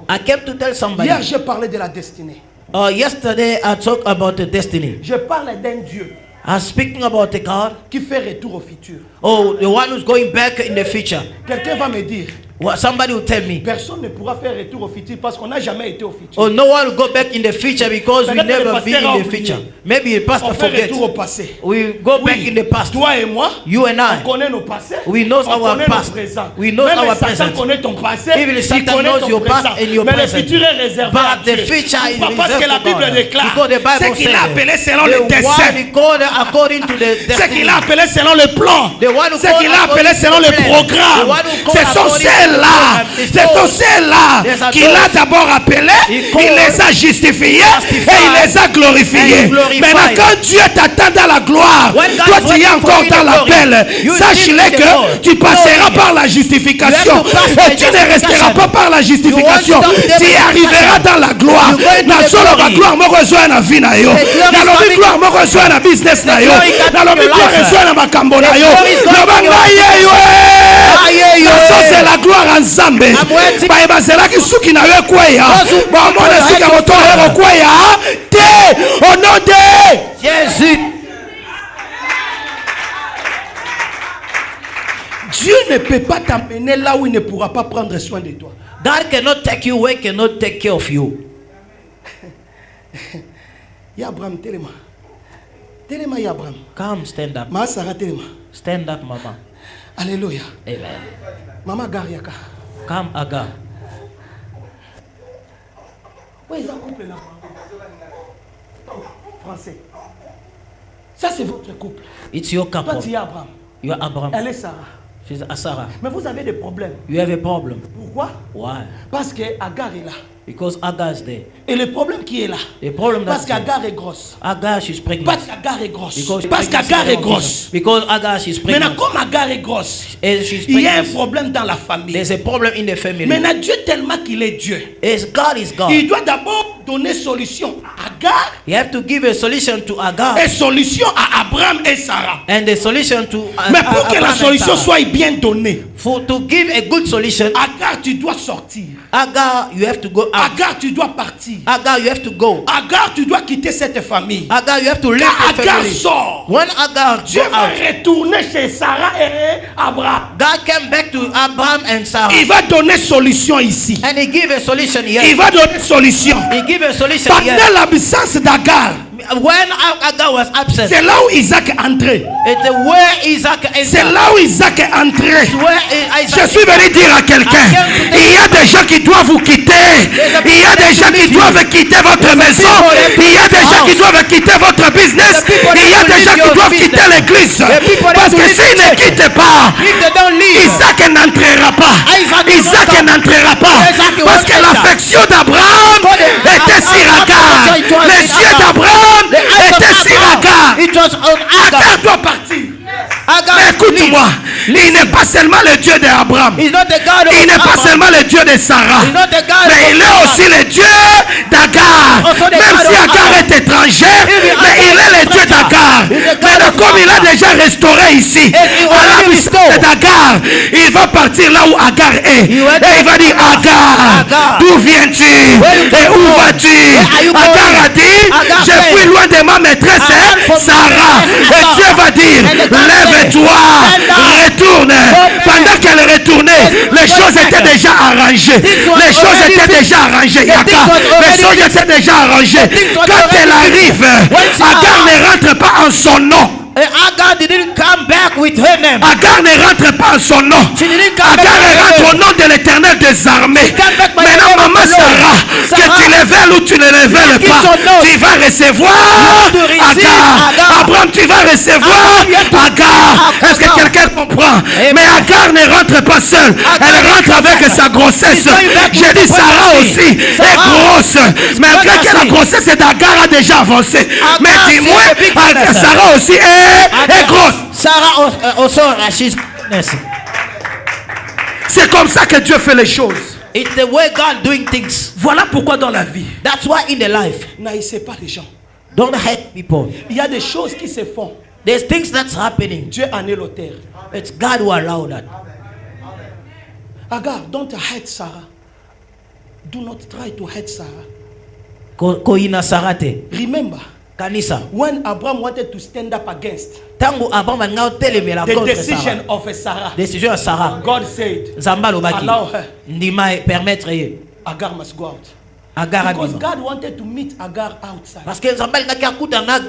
I came to tell somebody. Hier, j'ai parlé de la destinée. Yesterday, I talked about the destiny. Je parle d'un Dieu. I'm speaking about a God qui fait retour au futur. Oh, the one who's going back in the future. Quelqu'un va me dire. Well, somebody will tell me. Personne ne pourra faire retour au futur parce qu'on n'a jamais été au futur. Oh, no one will go back in the future because we never been in the future. Maybe the pastor forget. Retour au passé. We go back in the past. Toi et moi, you and I, on connaît nos passés. We know our past. We know our present. Connaît ton passé. Even Satan knows your past and your present. Mais le futur est réservé à Dieu. But the future is reserved parce que la Bible déclare. C'est qu'il a appelé selon le dessein. C'est qu'il a appelé selon le plan. C'est qu'il a appelé selon le programme. Ce sont celles-là. Ce sont celles-là qu'il a d'abord appelé, il les a justifiés et il les a glorifiés. Maintenant, quand Dieu t'attend dans la gloire, toi tu es encore dans l'appel. Sache-le que tu passeras par la justification et tu ne resteras pas par la justification. Tu arriveras dans la gloire. Dans solo la gloire, moi rejoins la vie na yo. Dans la gloire, moi rejoins la business na yo. Dans la gloire, rejoins la makambo na yo. C'est la gloire ensemble. Baibazela suki na yo kweya. Ba mona sika moto yo kweya. Te au nom de Jésus. Dieu ne peut pas t'amener là où il ne pourra pas prendre soin de toi. God cannot take you away, cannot take care of you. Ya Abraham telema. Telema ya Abraham. Come, stand up. Ma Sarah telema. Stand up, Mama. Alléluia. Amen. Mama Gariaka. Come, Agar. Où est-ce couple là? Français. Ça c'est votre couple. It's your couple. Toi tu es Abraham. You are Abraham. Elle est Sarah. She's Sarah. Mais vous avez des problèmes. You have a problem. Pourquoi? Why? Parce que Agar est là. Because Agar is there. Et le problème qui est là, The problem parce that's qu'Agar est grosse. Agar, she's pregnant. Parce qu'Agar est grosse. Because Parce qu'Agar est grosse. Because Agar, she's pregnant. Maintenant, comme Agar est grosse, And she's il y a un pregnant. problème dans la famille. There's a problem in the family. Maintenant, Dieu tellement qu'il est Dieu, As God is God. il doit d'abord donner solution à Agar You have to give a solution to Agar et solution à Abraham et Sarah. and the solution to Mais pour que la Abraham and solution Sarah. soit bien donnée, To give a good solution, Agar, tu dois sortir. Agar, you have to go out. Agar, tu dois partir. Agar, you have to go. Agar, tu dois quitter cette famille. Agar, you have to leave Quand the Agar family. sort, When Agar Dieu go va out, retourner chez Sarah et Abraham. God came back to Abraham and Sarah. Il va donner solution ici. And he gave a solution Il here. va donner solution. He gave a solution Pendant here. l'absence d'Agar, When Agar was absent, c'est là où Isaac est entré. it's where Isaac C'est entered. là où Isaac est entré. Where Je Isaac suis venu dire à quelqu'un, il y a des gens qui doivent vous quitter. Il y a des gens qui doivent quitter votre maison. Il y a des gens qui doivent quitter votre business. Il y a des gens qui doivent quitter l'église. Parce que s'ils ne quittent pas, If they don't leave, Isaac n'entrera pas. Isaac n'entrera pas. Parce que l'affection d'Abraham était sur Agar. Les yeux d'Abraham étaient sur Agar. it was on Agar Agar. doit partir. Agar, Mais écoute-moi, il n'est pas seulement le Dieu d'Abraham. He's not the God of Il n'est pas Abraham. seulement le Dieu de Sarah. He's not the God Mais of il est Abraham. aussi le Dieu d'Agar. Also the Même God si of Agar Abraham. est étranger, mais il est le Dieu d'Agar. He's the God Mais of comme il a Abraham. déjà restauré ici, he à already la restored. puissance d'Agar, il va partir là où Agar est. Et went il va dire, Agar, Agar, d'où viens-tu? where you Et où from? vas-tu? Where are you Agar going? a dit, Agar je said, suis loin de ma maîtresse, I am from Sarah. my maîtresse, Et Sarah. Dieu va dire, And the God said, lève-toi, stand up. retourne. Pendant qu'elle retournait, les choses étaient déjà arrangées. Les choses étaient déjà arrangées. Agar, les choses étaient déjà arrangées. Quand elle arrive, Agar ne rentre pas en son nom. Agar didn't come back with her name. Agar ne rentre pas en son nom. She didn't come Agar back with rentre her au name. nom de l'Éternel des armées. came back by the Maintenant, name of maman the Lord. Sarah, que Sarah, tu les veuilles ou tu ne les veuilles keep pas, your note. tu vas recevoir have to receive Agar. Agar. Abraham, tu vas recevoir Abraham, you have to Agar. receive Est-ce que Agar. quelqu'un comprend? Amen. Mais Agar ne rentre pas seule. Elle rentre avec sa grossesse. She's going back J'ai with dit the Sarah pregnancy. aussi est Sarah grosse. Malgré que la grossesse d'Agar a déjà avancé. Mais dis-moi, c'est a big difference. Sarah aussi est grosse. Sarah also, she's C'est comme ça que Dieu fait les choses. It's the way God doing things. Voilà pourquoi dans la vie, That's why in the life, n'haïssez pas les gens. don't hate people. Il y a des choses qui se font. There's things that's happening. Dieu en est l'auteur. It's God who allowed that. Agar, don't hate Sarah. Do not try to hate Sarah. Koina Sarate. Remember, Kanisa. when Abraham wanted to stand up against Tangu Abraham ngao telemela the contre decision Sarah. of Sarah, Décision à Sarah. God said, Nzamba lobaki. allow her. Ndima permettre ye. Agar must go out. Agar Because abima. God wanted to meet Agar outside. Parce que Nzamba lingaki akuta na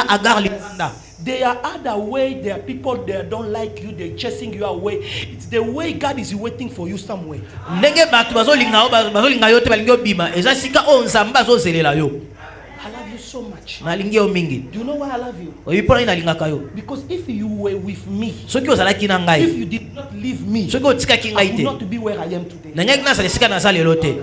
Agar libanda. There are other way. There are people that don't like you. They're chasing you away. It's the way God is waiting for you somewhere. Ndenge batu bazolinga yo te balingi obima. Eza sika o Nzamba azozelela yo. I love you so much. Nalingi yo mingi. Do you know why I love you? Oyipona inalingaka yo. Because if you were with me, Soki ozalaki na ngai. if you did not leave me, Soki otikaki I ngai would te. not be where I am today. Nangaki nazala esika naza lelo te.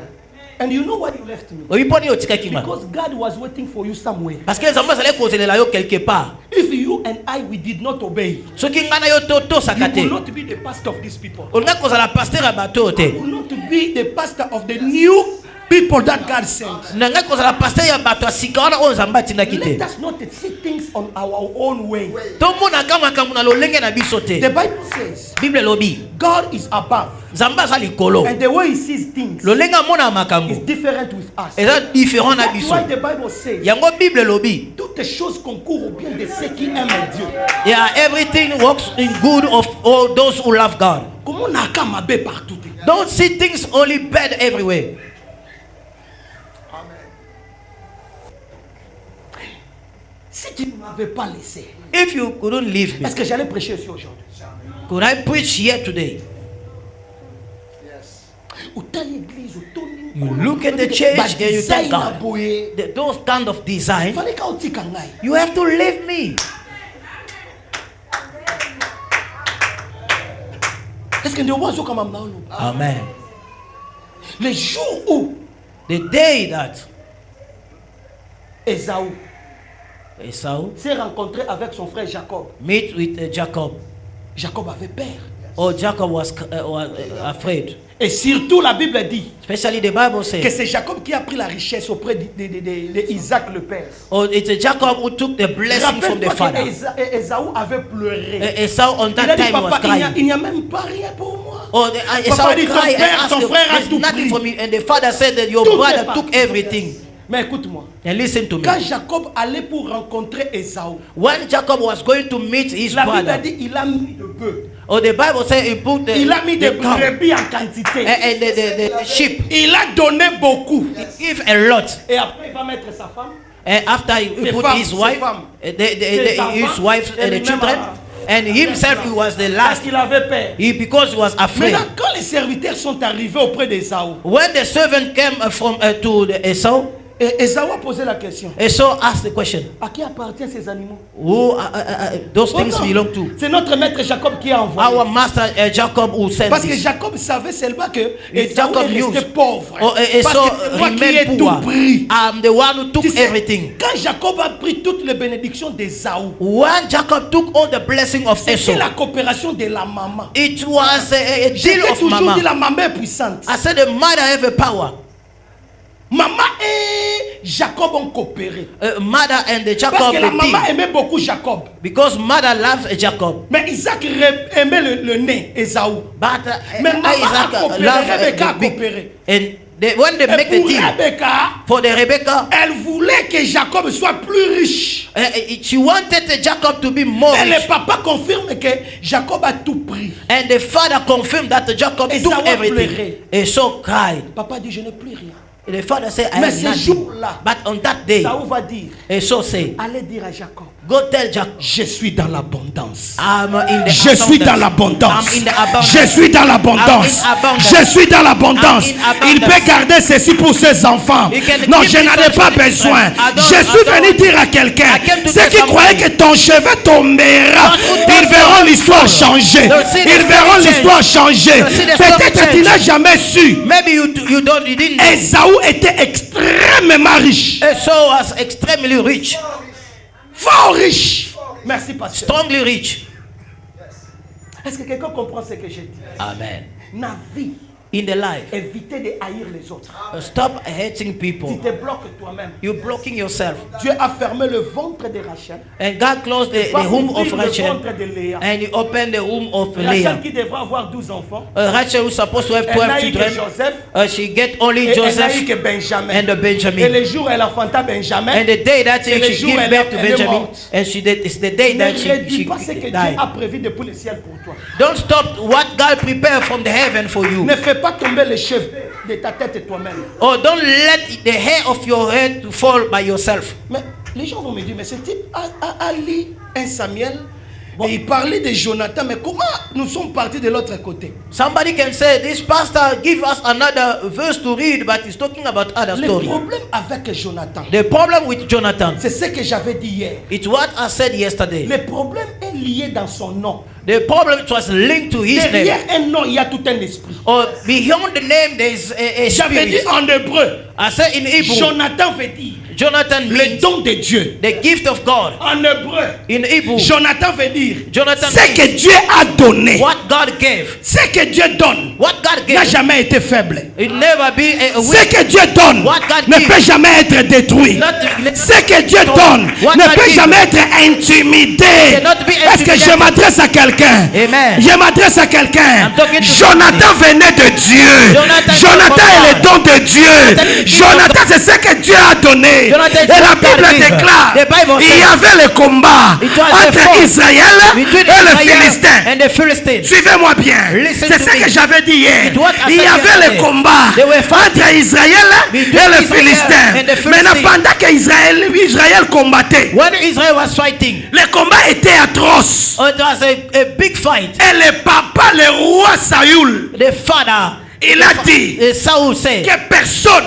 And you know why you left me? Oyiponi otikaki ngai. Because God was waiting for you somewhere. Parce que Nzamba azalaki kozelela yo quelque part. If you and I, we did not obey, Soki ngai na yo tosaka you te. will not be the pastor of these people. Olinga kozala pasteur ya bato You te. will not be the pastor of the new people that God sent. Nanga kozala pasteur ya bato asika wana oyo Nzamba atindaki Let te. us not see things on our own way. Tomonaka makambo na lolenge na biso te. The Bible says Bible elobi God is above, Nzamba aza likolo. and the way He sees things Lolenge amona is makambo different with us. eza différent na That's biso. why the Bible says Yango Bible elobi toutes les choses concourent au bien de ceux qui aiment Dieu. yeah, everything works in good of all those who love God. Comment on a qu'à m'abbé partout? Don't see things only bad everywhere. Si tu ne m'avais pas laissé, if you couldn't leave me, est-ce que j'allais prêcher aussi aujourd'hui? Could I preach here today? You look at the church and you thank God. Those kind of design, you have to leave me. Amen. Le jour où the day that Esau s'est rencontré avec son frère Jacob, meet with Jacob. Jacob avait peur. Oh, Jacob was afraid. Et surtout la Bible dit especially the Bible says que c'est Jacob qui a pris la richesse auprès d'Isaac le père. Oh, it's Jacob who took the blessing from the father. Esau avait pleuré. Esau on that time was crying. Il n'y a même pas rien pour moi. Oh, Esau cried and asked, there's nothing for me. And the father said that your brother took everything. Mais écoute-moi. And listen to me. Quand Jacob allait pour rencontrer Esau, when Jacob was going to meet his brother, la Bible dit il a mis le bœuf. Oh, the Bible says he put il a mis des brebis en quantité. And the sheep. Il a donné beaucoup. He gave a lot. Et après il va mettre sa femme. And after he put his wife, his wife and the children. And himself, he was the last. Because he was afraid. Maintenant, quand les serviteurs sont arrivés auprès d'Esau, when the servant came from to the Esau, Esau a posé la question. Esau asked the question. À qui appartiennent ces animaux? Who those things belong to? C'est notre maître Jacob qui a envoyé. Our master Jacob who sent parce this. que Jacob savait seulement que Esau Jacob est resté pauvre. Esau remained poor. I'm the one who took everything. Quand Jacob a pris toutes les bénédictions d'Esau, when Jacob took all the blessing of Esau, c'était la coopération de la maman. It was a deal of mama. Dit la maman est puissante. I said the mother have a power. Maman et Jacob ont coopéré. Mother and the Jacob. Parce que la maman aimait beaucoup Jacob. Because mother loves Jacob. Mais Isaac aimait le nez, Esau. But mais maman a coopéré, Rebecca a coopéré. And when they make the deal for the Rebecca, elle voulait que Jacob soit plus riche. She wanted Jacob to be more rich. Et le papa confirme que Jacob a tout pris. And the father confirmed that Jacob took everything. And so cried. Papa dit je n'ai plus rien. The father said, I mais have ce nothing. jour-là, but on that day, Saul va dire, Esau say, allez dire à Jacob, go tell Jacob, je suis dans l'abondance. Je suis dans l'abondance. Je suis dans l'abondance. Je suis dans l'abondance. Il peut garder ceci pour ses enfants. Non, je n'en ai pas besoin. Je suis venu dire à quelqu'un, ceux qui croyaient que ton cheveu tombera, ils verront l'histoire changer. Ils verront l'histoire changer. Peut-être tu n'as jamais su. Esau était extrêmement riche. Esau was extremely rich. Fort riche. Merci, pasteur. Strongly rich. Est-ce que quelqu'un comprend ce que j'ai dit? Amen. La vie. In the life, évitez de haïr les autres. Stop hating people. Tu te bloques toi-même. You're blocking yourself. Dieu a fermé le ventre de Rachel. And God closed the womb of Rachel. And He opened the womb of Leah. Rachel qui devrait avoir 12 enfants. Rachel was supposed to have 12 children. She get only Joseph and the Benjamin. Et le jour où elle enfanta Benjamin. And the day that she gave birth to Benjamin, and she did, it's the day that she died. A prévu depuis le ciel pour toi. Don't stop what God prepared from the heaven for you. Ne fais pas tomber les cheveux de ta tête toi-même. Oh, don't let the hair of your head to fall by yourself. Mais les gens vont me dire, mais ce type a lu 1 Samuel. Bon. Et il parlait de Jonathan, mais comment nous sommes partis de l'autre côté? Somebody can say, this pastor give us another verse to read, but he's talking about other story. Le problème avec Jonathan, the problem with Jonathan, c'est ce que j'avais dit hier. It's what I said yesterday. Le problème est lié dans son nom. The problem was linked to his name. Derrière un nom, il y a tout un esprit. Or beyond the name, there is a spirit. J'avais dit en hébreu. I said in Hebrew. Jonathan veut dire. Jonathan le don de Dieu. The gift of God. En hébreu. In Hebrew. Jonathan veut dire. Jonathan ce que Dieu a donné. What God gave. Ce que Dieu donne. What God gave. N'a jamais été faible. It never be a ce que Dieu donne. What God ne peut jamais être détruit. Ce que Dieu donne ne peut jamais être intimidé. Est-ce que je m'adresse à quelqu'un? quelqu'un. Amen. Je m'adresse à quelqu'un. I'm talking to Jonathan venait de Dieu. Jonathan est le don de Dieu. Jonathan, c'est ce que Dieu a donné. Et la Bible déclare, il y avait le combat entre Israël et les Philistins. Suivez-moi bien. C'est ce que j'avais dit hier. Il y avait le combat entre Israël et les Philistins. Maintenant, pendant que Israël combattait, le combat était atroce. It was a big fight. Et le papa, le roi Saül, The father, il a dit Saul said, que personne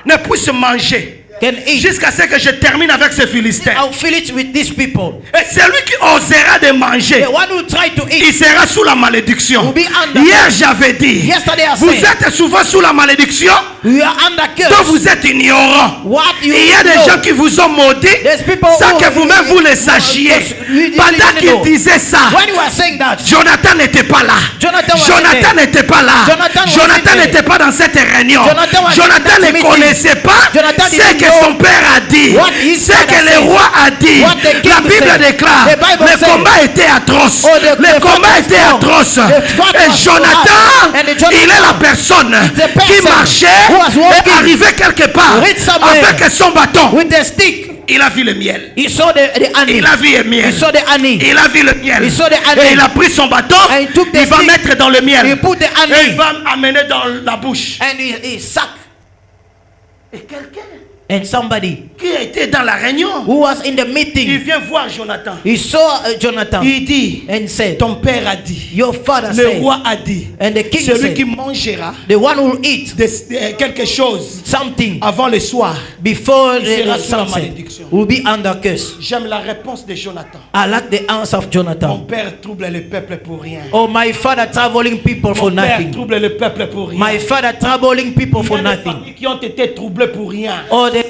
ne puisse manger can eat. jusqu'à ce que je termine avec ces Philistins. I'll finish with these people. Et celui qui osera de manger, The one who tried to il eat sera sous la malédiction. will be under. Hier, j'avais dit, Yesterday I vous said, êtes souvent sous la malédiction, we are under donc curse. vous êtes ignorants. What you Il y a des know. gens qui vous ont maudit There's people sans who- que vous-même vous le sachiez. Pendant qu'ils disaient ça, When you are saying that, Jonathan n'était pas là. Jonathan was Jonathan there. n'était pas là. Jonathan was Jonathan there. n'était pas dans cette réunion. Jonathan was in Jonathan that ne meeting. connaissait pas Jonathan ce didn't que know son père a dit, what his ce father que le said. roi a dit. What the king La Bible said. déclare, The Bible le said. combat était atroce. Oh, the Le combat fight was était strong. atroce. The fight Et was so Jonathan, hard. And Jonathan, il est la personne the person qui marchait who was walking, et arrivait quelque part reached somewhere avec son bâton. with the stick, Il a vu le miel. he saw the honey. Il a vu le miel. He saw the honey. Il a vu le miel. He saw the honey. Et il a pris son bâton. And he took the Il va stick. mettre dans le miel. He put the Et honey il va amener dans la bouche. and he sucked. Et quelqu'un And somebody qui était dans la réunion, who was in the il meeting, vient voir Jonathan. he saw Jonathan Il dit, and said, ton père a dit, your father le said, roi a dit, and the king celui said, qui mangera the one who will eat quelque chose something avant le soir before il sera the sous la sunset malédiction. will be under curse. J'aime la réponse de Jonathan. I like the answer of Mon Jonathan. père trouble le peuple pour rien. Oh, my father troubling people for Mon père nothing. trouble le peuple pour rien. My father troubling people Il y for a des nothing. familles qui ont été troublées pour rien. Oh, the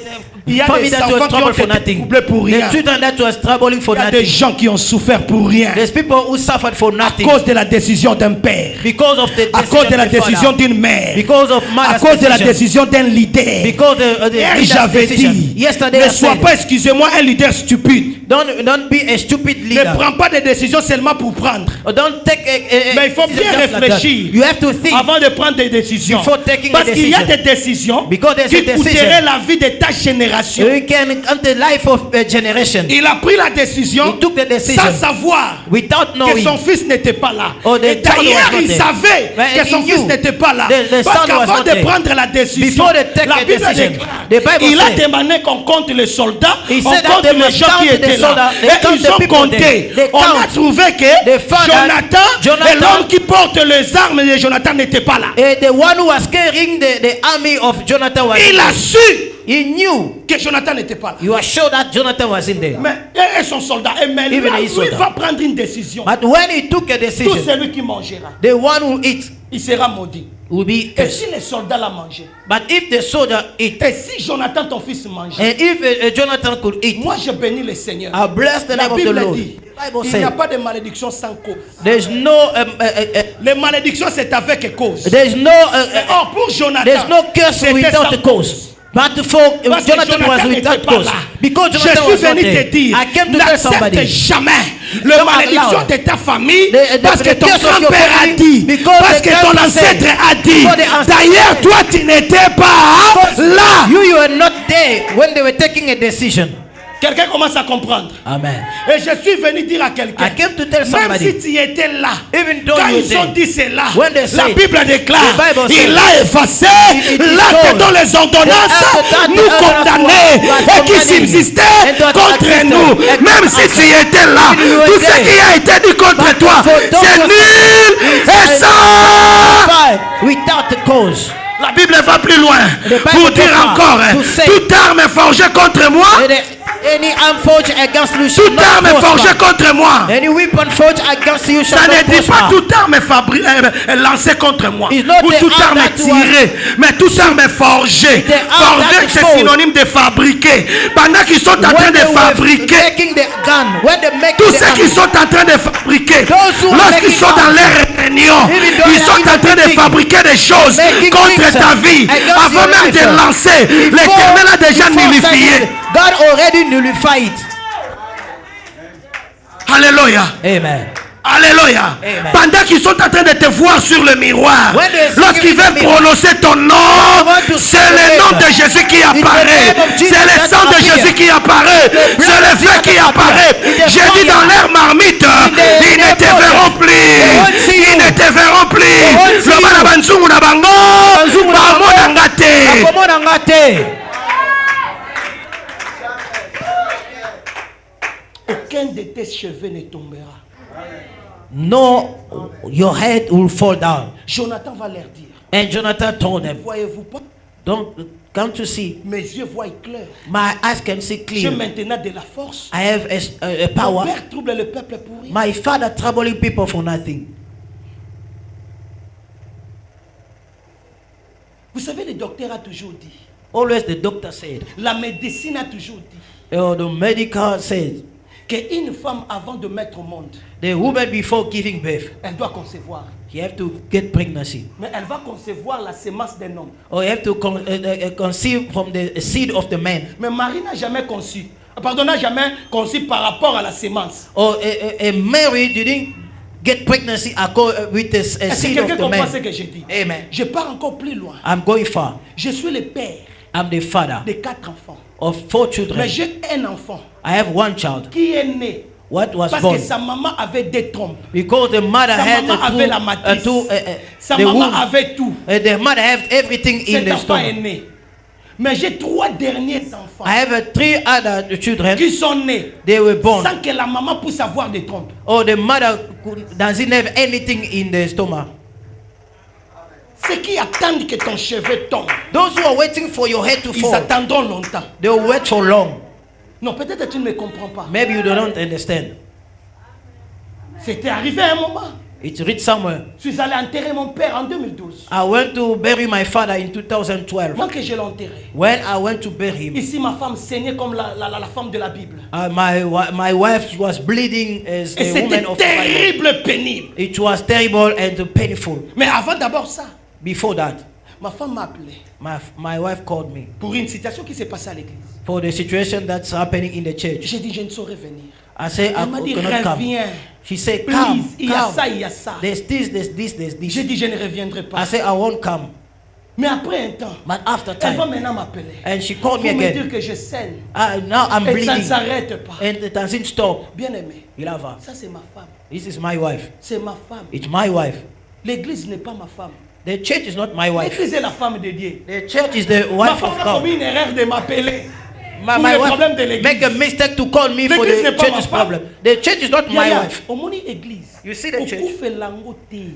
Il y a family des that enfants was qui ont troubled for été nothing. troublés pour rien. The children that was troubling for Il y a des nothing. gens qui ont souffert pour rien. There's people who suffered for À nothing cause de la décision d'un père. because of the À cause de la decision of the décision father. d'une mère. Because of À mother's cause de la decision. décision d'un leader. Because the Hier, leader's j'avais decision. dit, Yesterday ne I sois said, pas, excusez-moi, un leader stupide. don't be a stupid Ne leader. prends pas de décisions seulement pour prendre. Or don't take a Mais il faut bien decision just like that. réfléchir You have to think avant de prendre des décisions. before taking Parce a qu'il y a decision. des décisions Because there's qui a decision. coûteraient la vie de ta génération. You can count the life of a generation Il a pris la décision He took the decision sans savoir without que knowing. son fils n'était pas là. Oh, the Et child d'ailleurs, was not il there. savait But que son he fils knew n'était pas là. the Parce son was qu'avant not de there. prendre la décision, Before they take la a Bible decision, déclare, the Bible il a said, demandé qu'on compte les soldats, He on said that compte they les must gens qui count the étaient là. soldiers, they Et count ils the ont people compté. there. They On a count. trouvé que They found that Jonathan, l'homme qui porte les armes de Jonathan n'était pas là. The one who was carrying the army of Jonathan was Il in a there. su He knew. que Jonathan n'était pas là. You are sure that Jonathan was in there. Mais et son soldat, et mais Even là, his lui soldat. va prendre une décision. But when he took a Tout decision, celui qui mangera, the one who eats il sera maudit. will be Et cursed. si les soldats l'ont mangé, But if the soldier eat, et si Jonathan ton fils mangeait, and if Jonathan could eat, moi je bénis le Seigneur. I bless the La name of the Bible Lord. dit, The Bible il n'y a says pas de malédiction sans cause. there's no Les malédictions c'est avec cause. there's no Or pour Jonathan, there's no curse c'était without sans a cause. But for Parce que Jonathan was Jonathan without n'était pas cause. là. Because Je Jonathan suis was not venu there. te dire, I came to tell n'accepte somebody. jamais la Don't malédiction allow de ta famille the parce que ton curse of your grand-père a family, dit, because parce the que ton grandpa said, ancêtre a dit. because the ancestor D'ailleurs, said. toi, tu n'étais pas là. You were not there when they were taking a decision. Quelqu'un commence à comprendre. Amen. Et je suis venu dire à quelqu'un, I came to tell même somebody, si tu étais là, even though quand you were ils ont there, dit cela, when they la said, Bible déclare, the Bible said, il a effacé it is l'acte told, dont les ordonnances nous condamnaient et qui subsistaient contre nous. Même si tu étais là, tout ce qui a été dit contre toi, c'est nul et sans. without a cause. La Bible va plus loin pour dire goes on encore, to say, toute arme forgée contre moi, Any arm forged against you shall toute not arme forgée prosper. contre moi. Any weapon forged against you shall Ça not ne dit pas prosper. toute arme lancée contre moi It's not ou the toute arm arme that tirée, mais toute arme forgée. The arm Forgée, that is c'est forged. synonyme de fabriquer. Pendant qu'ils sont en train When de they were fabriquer, making the gun, when they make tous the ceux qui arm, sont en train de fabriquer, Those who are lorsqu'ils making sont dans arms, leur réunion, even though ils they sont are en train de making fabriquer des choses making contre things ta vie. against Avant your même life. de lancer, Before- l'Éternel a déjà before nullifié. sending, God already nullified it. Alléluia. Amen. Alléluia. Pendant qu'ils sont en train de te voir sur le miroir, lorsqu'ils veulent prononcer ton nom, c'est le nom de Jésus qui apparaît. C'est le sang de Jésus qui apparaît. C'est le feu qui apparaît. J'ai dit dans leur marmite, ils ne te verront plus. Ils ne te verront plus. Aucun de tes cheveux ne tombera. No, your head will fall down. Jonathan va leur dire. And Jonathan told them, voyez-vous pas? Can't you see? Mes yeux voient clair. My eyes can see clear. J'ai maintenant de la force. I have a power. Mon père trouble le peuple pour rien. My father troubling people for nothing. Vous savez, le docteur a toujours dit. Always the doctor said. La médecine a toujours dit. The medical said. Qu'une femme avant de mettre au monde, the woman before giving birth, elle doit concevoir. You have to get pregnancy. Mais elle va concevoir la semence d'un homme. Or you have to conceive from the seed of the man. Mais Marie n'a jamais conçu. Pardon, n'a jamais conçu par rapport à la semence. Or Mary didn't get pregnancy with the seed of the man. Ce que j'ai dit? Amen. Je pars encore plus loin. I'm going far. Je suis le père. I'm the father de 4 enfants. Of 4 children. Mais j'ai un enfant. I have one child. Qui est né. What was parce born? Que sa maman avait des trompes. Because the mother had avait la matrice. Sa maman avait tout. The mother had everything in the stomach. Est né. Mais j'ai 3 derniers enfants. I have 3 other children. Qui sont nés. They were born. Sans que la maman puisse avoir des trompes. Or the mother doesn't have anything in the stomach. Ceux qui attendent que ton cheveu tombe. Those who are waiting for your head to fall. Ils attendront longtemps. They will wait for long. Non, peut-être que tu ne me comprends pas. Maybe you don't understand. C'était arrivé à un moment. It reached somewhere. Je suis allé enterrer mon père en 2012. I went to bury my father in 2012. Moi que je l'ai enterré. When I went to bury him. Ici ma femme saignait comme la femme de la Bible. My wife was bleeding as a woman of the Bible. C'était terrible, pénible. It was terrible and painful. Mais avant d'abord ça. Before that. Ma femme m'a appelé. My wife called me. Pour une situation qui s'est passée à l'église. For the situation that's happening in the church. J'ai dit je ne saurais venir. I said Elle m'a dit reviens. She said come. Il y a ça, il y a ça. There's this. J'ai dit je ne reviendrai pas. I said I won't come. Mais après un temps, but after time, elle va maintenant m'appeler. And she called me again. Pour me dire que je saigne. Now I'm bleeding. Ça ne s'arrête pas. And it doesn't stop. Bien aimé. Beloved. Ça c'est ma femme. This is my wife. C'est ma femme. It's my wife. L'église n'est pas ma femme. The church is not my wife. L'église est la femme de Dieu. The church is the wife of God. Ma femme a commis une erreur de m'appeler. My wife make a mistake to call me for the church's problem. The church is not my wife. You see the church.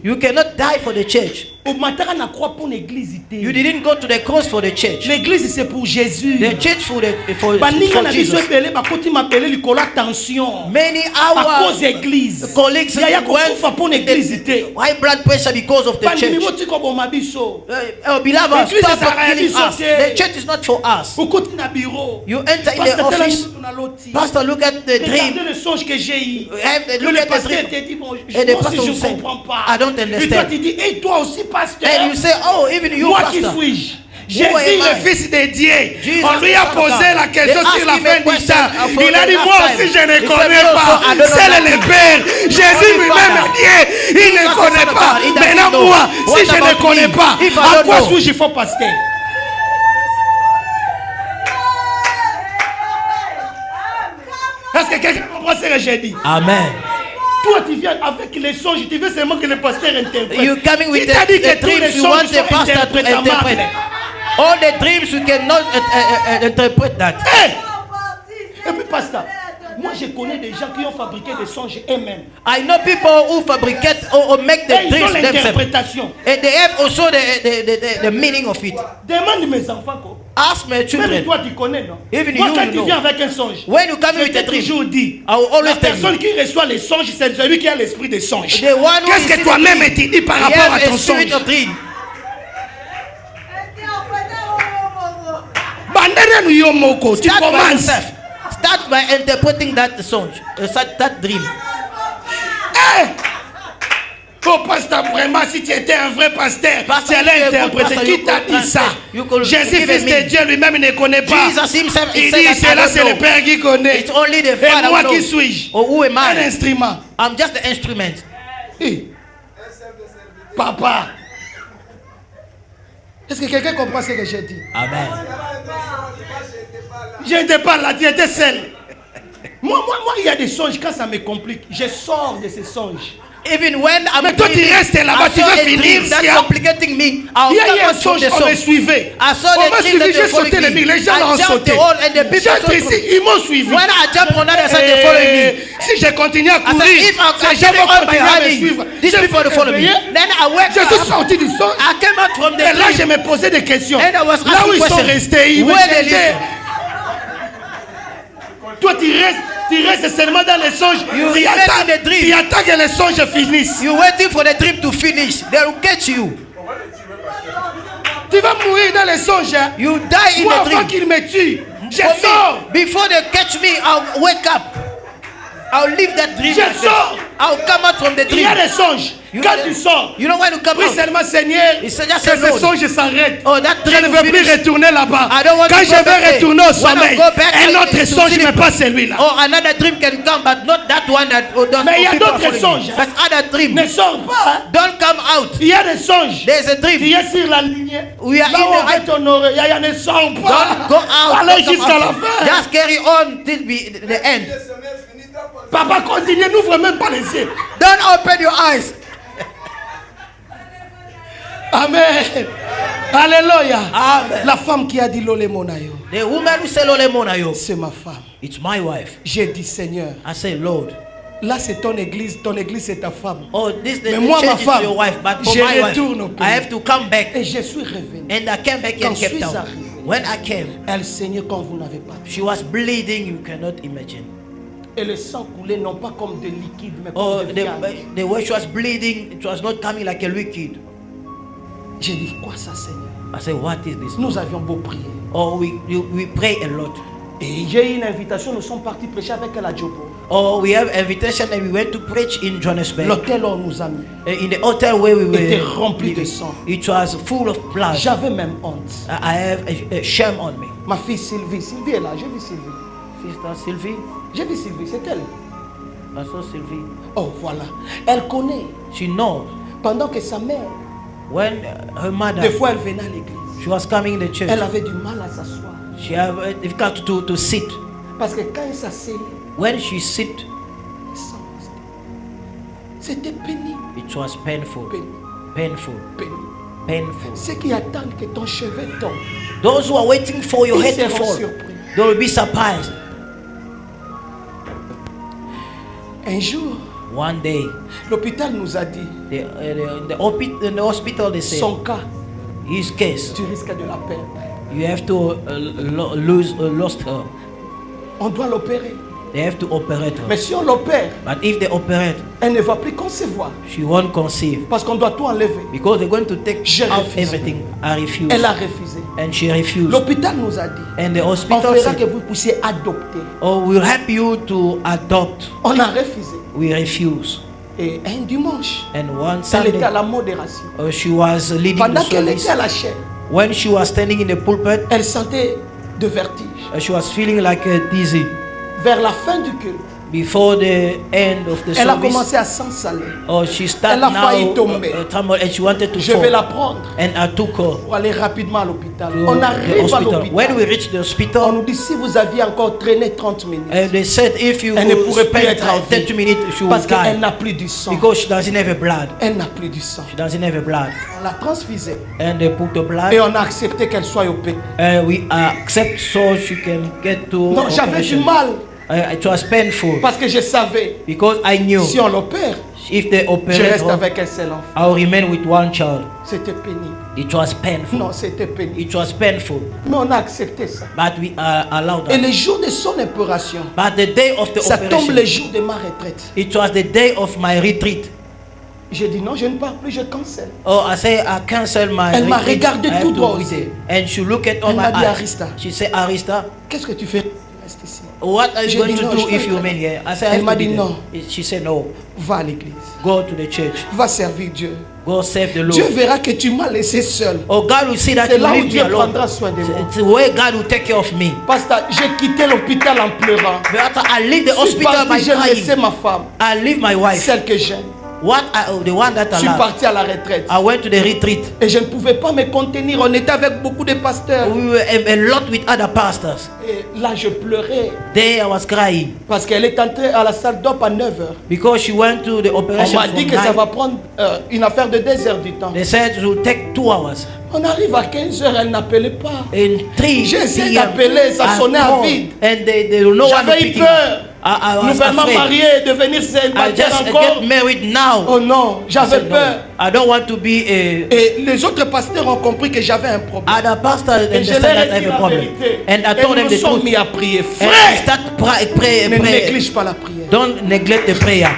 You cannot die for the church. You didn't go to the cross for the church. L'église c'est pour Jésus. The church for Jesus. Many our colleagues went high blood pressure because of the church. Beloved, stop killing us. The church is not for us. You enter in the office. Pastor, look at the dream. Look at the dream. And the pastor will say, I don't understand. And you say, oh, even you, pastor. Jésus, le Fils de Dieu, on lui a posé la question sur la fin du temps. Il a dit, moi aussi je ne connais pas. C'est le Père. Jésus lui-même a dit, il ne connaît pas. Maintenant moi, si je ne connais pas, à quoi suis-je faux pasteur? Est-ce que quelqu'un comprend ce que j'ai dit? Amen. Toi, tu viens avec les songes, tu veux seulement que le pasteur interprète. You coming with the dreams, you want the pastor to interpret. All the dreams, you cannot interpret that. Hey! Et puis, pasteur, moi je connais des gens qui ont fabriqué des songes eux-mêmes. I know people who fabricate or make the dreams themselves. And they have also the meaning of it. Demande mes enfants quoi. Ask my children. Même toi tu connais non? Even moi you quand tu know. viens avec un songe, when you come with a dream, toujours dit, la personne qui reçoit les songes, c'est celui qui a l'esprit des songes. Qu'est-ce que toi-même tu dis par rapport à ton songe? Tu commences. Start by interpreting that song, that dream. Hey! Oh, pasteur, vraiment, si tu étais un vrai pasteur, tu allais interpréter. Qui t'a dit ça? Jésus, fils de Dieu, lui-même, il ne connaît pas. Il dit, c'est là, c'est le Père qui connaît. Et moi, qui suis-je? Un instrument. I'm just the instrument. Papa. Est-ce que quelqu'un comprend ce que j'ai dit? Amen. Je n'étais pas là, tu étais seul. Moi, il y a des songes, quand ça me complique, je sors de ces songes. Even when I'm mais toi tu restes là-bas, tu veux finir. That's complicating me. Il y a un songe, on me suivait. On m'a suivi, j'ai sauté les murs, les gens l'ont sauté. J'entre ici, ils m'ont suivi. When I jump on that side, they follow me. Si je continue à courir, ces gens vont continuer à me suivre. These people follow me. Then I wake up. Je suis sorti du songe. I came out from the et là, je me posais des questions. Là où ils sont restés, ils me cherchaient. Toi, tu restes seulement dans les songes. Tu attends que les songes finissent. You're waiting for the dream to finish. They will catch you. Tu vas mourir dans les songes. You die in the dream. Avant qu'ils me tuent, je sors. Before they catch me, I'll wake up. I'll leave that dream. Je sors. I'll come out from the dream. Il y a des songes. Quand tu sors, you know when you come out. Seulement Seigneur, que ces songes s'arrêtent. Je ne veux plus retourner là-bas. Quand je vais retourner au sommeil, un autre songe, mais pas celui-là. Oh, another dream can come, but not that one that. Mais il y a d'autres songes. But other dreams. Ne sors pas. Don't come out. Il y a des songes. There's a dream. Tu es sur la ligne. We are là où on va t'honorer. Il y a ne sors pas. Don't go out. Allez jusqu'à la fin. Just carry on till the end. Papa, continue, n'ouvre même pas les yeux. Don't open your eyes. Amen. Alléluia. Amen. La femme qui a dit lole monayo. The woman who said lole monayo. C'est ma femme. It's my wife. J'ai dit Seigneur. I say Lord. Là c'est ton église c'est ta femme. Oh, this mais moi ma femme, your wife, but for je my retourne au pays. I have to come back. Et je suis revenu. And I came back and kept down. When I came, elle saignait comme vous n'avez pas. She was bleeding, you cannot imagine. Et le sang coulait non pas comme de liquide, mais comme de viande. The way she was bleeding, it was not coming like a liquid. J'ai dit quoi ça, Seigneur? I said, what is this? Nous avions beau prier. Oh, we pray a lot. Et j'ai eu une invitation, nous sommes partis prêcher avec elle à Djobo. Oh, we have invitation and we went to preach in Johannesburg. L'hôtel où on nous a mis. In the hotel where we were. Était rempli de sang. It was full of blood. J'avais même honte. I have a shame on me. Ma fille Sylvie est là, j'ai vu Sylvie. Sister Sylvie. J'ai vu Sylvie, c'est elle. I saw Sylvie. Oh voilà, elle connaît. She knows. Pendant que sa mère. When her mother. Des fois elle venait à l'église. She was coming in the church. Elle avait du mal à s'asseoir. She had difficult to sit. Parce que quand elle s'asseyait. When she sit. C'était pénible. It was painful. Painful. Painful. Ceux qui attendent que ton cheveu tombe. Those who are waiting for your head to fall. They will be surprised. Un jour. One day. L'hôpital nous a dit. The hospital they said. Son cas. His case. Tu risques de la perdre. You have to lost her. On doit l'opérer. They have to operate her. Mais si on l'opère, but if they operate, elle ne va plus concevoir. She won't conceive. Parce qu'on doit tout enlever. Because they're going to take out everything. I refuse. Elle a refusé. And she refused. L'hôpital nous a dit. And the hospital on fera que vous puissiez adopter. Oh, we'll help you to adopt. On a refusé. We refuse. Et un dimanche, and one Sunday, elle était à la modération. She was leading pendant the qu'elle service. était à la chaîne, when she was standing in the pulpit, elle sentait de vertige. She was feeling like dizzy. Vers la fin du culte, before the end of the elle service, a commencé à s'ensaler. Oh, she started elle a failli tomber. And she wanted to Je fall. vais la prendre. And I took her pour aller rapidement à l'hôpital. On arrive à l'hôpital. When we reached the hospital, on nous dit si vous aviez encore traîné 30 minutes, and they said if you elle ne pourrait plus être en 30 minutes, she parce would die. qu'elle n'a plus du sang. Because she doesn't have a blood. Elle n'a plus du sang. She doesn't have a blood. On l'a transfusée. And they put the blood. Et on a accepté qu'elle soit opérée. We accept so she can get to. Non, j'avais du mal. It was painful. Parce que je savais. Because I knew. Si on l'opère, if they operate, je reste avec un seul enfant. I will remain with one child. C'était pénible. It was painful. Non, c'était pénible. It was painful. Mais on a accepté ça. But we allowed that. Et le jour de son opération, but the day of the ça operation, tombe le jour de ma retraite. It was the day of my retreat. J'ai dit non, je ne pars plus, je cancelle. Oh, I say I cancel my. Elle m'a regardé tout droit. And she looked at all my eyes. Arista. She said, Arista, qu'est-ce que tu fais? reste ici. What are you going to do if you remain here? I said, Elle m'a dit non. She said no. Va à l'église. Go to the church. Va servir Dieu. Go serve the Lord. Dieu verra que tu m'as laissé seul. Oh, God will see that you leave me alone. It's the way God will take care of me. Pasteur, j'ai quitté l'hôpital en pleurant. But I leave the hospital by crying. J'ai laissé ma femme. I leave my wife. Celle que j'aime. The one that I suis parti à la retraite. I went to the retreat. Et je ne pouvais pas me contenir. On était avec beaucoup de pasteurs. We were a lot with other pastors. Et là, je pleurais. There I was crying. Parce qu'elle est entrée à la salle d'op à 9h. Because she went to the operation. On m'a dit que ça va prendre une affaire de 2 heures du temps. They said it will take 2 hours. On arrive à 15h, elle n'appelait pas. J'ai essayé d'appeler, ça sonnait à vide. J'avais eu peur. Nouvellement marié, devenir célibataire encore. Oh non, j'avais peur. I don't want to be Et les autres pasteurs ont compris que j'avais un problème. Other pastors understand that I have a problem. And I told them the truth. Mis à prier. Frère, ne néglige pas la prière. Don't neglect the prayer.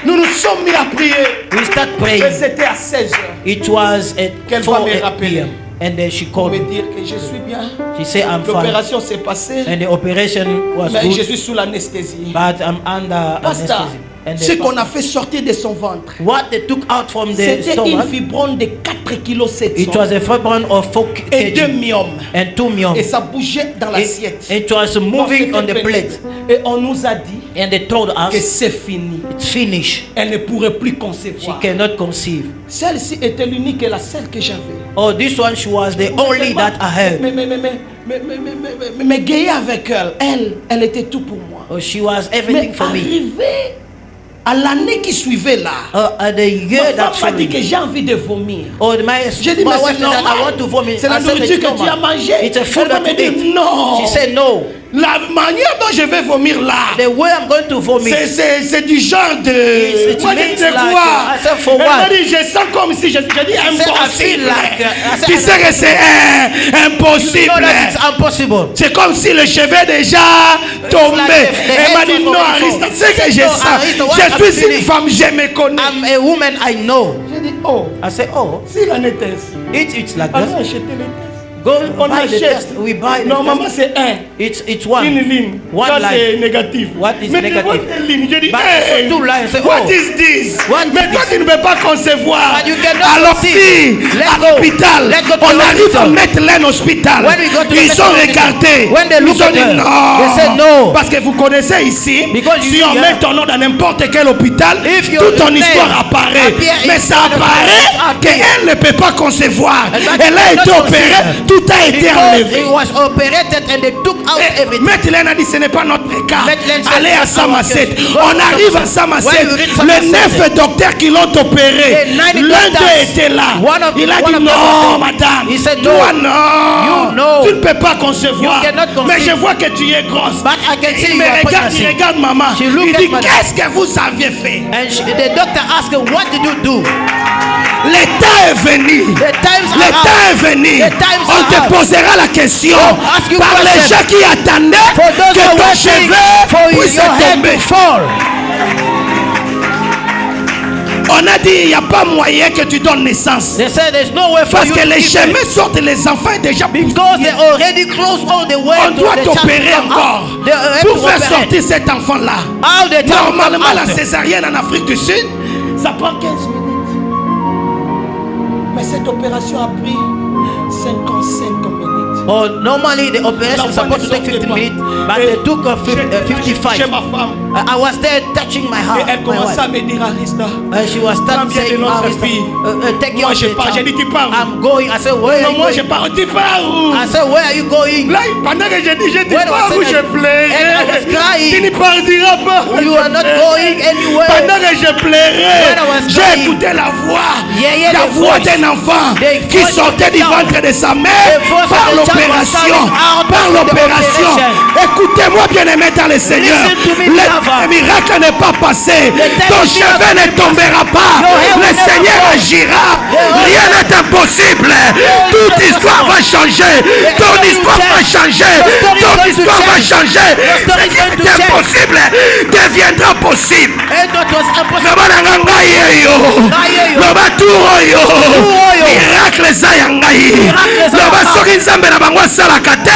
Nous nous sommes mis à prier. We start praying. C'était à 16h. It was at 4 p.m. And then she called me dire que je suis bien. She said I'm fine. L'opération s'est passée. And the operation was mais good. Je suis sous l'anesthésie. But I'm under anesthesia. Ce qu'on a fait sortir de son ventre. What they took out from the c'était stomach. Une fibrome de 4,7 kg. It was a fibrome of 4 kg. Et 2 myomes. And 2 myomes. Et ça bougeait dans l'assiette. It was moving on the plate. Et on nous a dit. And they told us que c'est fini. It's finished. Elle ne pourrait plus concevoir. She cannot conceive. Celle-ci était l'unique et la seule que j'avais. Oh, this one she was the only that I had. Mais gagner avec elle était tout pour moi. Oh, she was everything for me. À l'année qui suivait là, the year ma femme m'a dit que j'ai envie de vomir. Oh, j'ai dit, mais c'est normal. C'est la nourriture que tu as mangée. It's a food that you eat. Non. She said no. La manière dont je vais vomir là, the way I'm going to vomit, c'est du genre de. Moi je sais quoi. Elle m'a dit, je sens comme si je dis impossible. Tu sais que c'est impossible. C'est comme si le cheveu est déjà tombé. Elle m'a dit non, Arista, c'est que je sens. Je suis une femme, je me connais. I'm a woman, I know. J'ai dit oh. I said oh. Si la était ainsi. It's like that. Acheter les tests. Go buy the test. We buy. Normalement c'est 1. It's one. Une ligne. One ça line. C'est négatif. What is negative? J'ai dit, hey, two lines. Say, what is this? Mais toi tu ne peux pas concevoir. Alors si à l'hôpital, on arrive à mettre l'un hospital. Ils sont regardés. Ils ont dit non. Parce que vous connaissez ici. Si on met ton nom dans n'importe quel hôpital, toute ton histoire apparaît. Mais ça apparaît qu'elle ne peut pas concevoir. Elle a été opérée. Tout a été enlevé. It was operated and they took out everything. Maître Len a dit ce n'est pas notre cas. Allez à Samasset. On arrive à Samasset. Les 9 docteurs qui l'ont opéré, l'un d'eux était là. Il a dit non, madame. Toi non. Tu ne peux pas concevoir. Mais je vois que tu es grosse. Il me regarde, il regarde maman. Il dit qu'est-ce que vous aviez fait? And the doctor asked her, what did you do? L'état est venu. L'état est venu. On te posera la question par les gens qui attendaient que ton cheveu puisse tomber. On a dit il n'y a pas moyen que tu donnes naissance. Parce que les chemins sortent les enfants déjà. On doit t'opérer encore pour faire sortir cet enfant là. Normalement la césarienne en Afrique du Sud ça prend 15 minutes. Mais cette opération a pris 55 minutes. Oh, normally the operation is supposed to take 15 minutes, but they took 55. I was there touching my heart. Et elle commençait à me dire, Arista, she was saying, take your child. I'm going. I said, where are you going? I said, where are you going? Là, pendant que je dis, pars où je pleurais. And I was crying. Tu ne partiras pas. You are not going anywhere. Pendant que je pleurais, j'ai écouté la voix d'un enfant qui sortait du ventre de sa mère par l'opération. Écoutez-moi bien aimé dans le Seigneur. Le miracle n'est pas passé. Ton cheveu ne tombera pas. Le Seigneur agira. Rien n'est impossible. Toute histoire va changer. Ton histoire va changer. Ton histoire va changer. Ce qui est impossible deviendra possible. Miracle za yangai. Loba soki nzambe na bango asalaka te.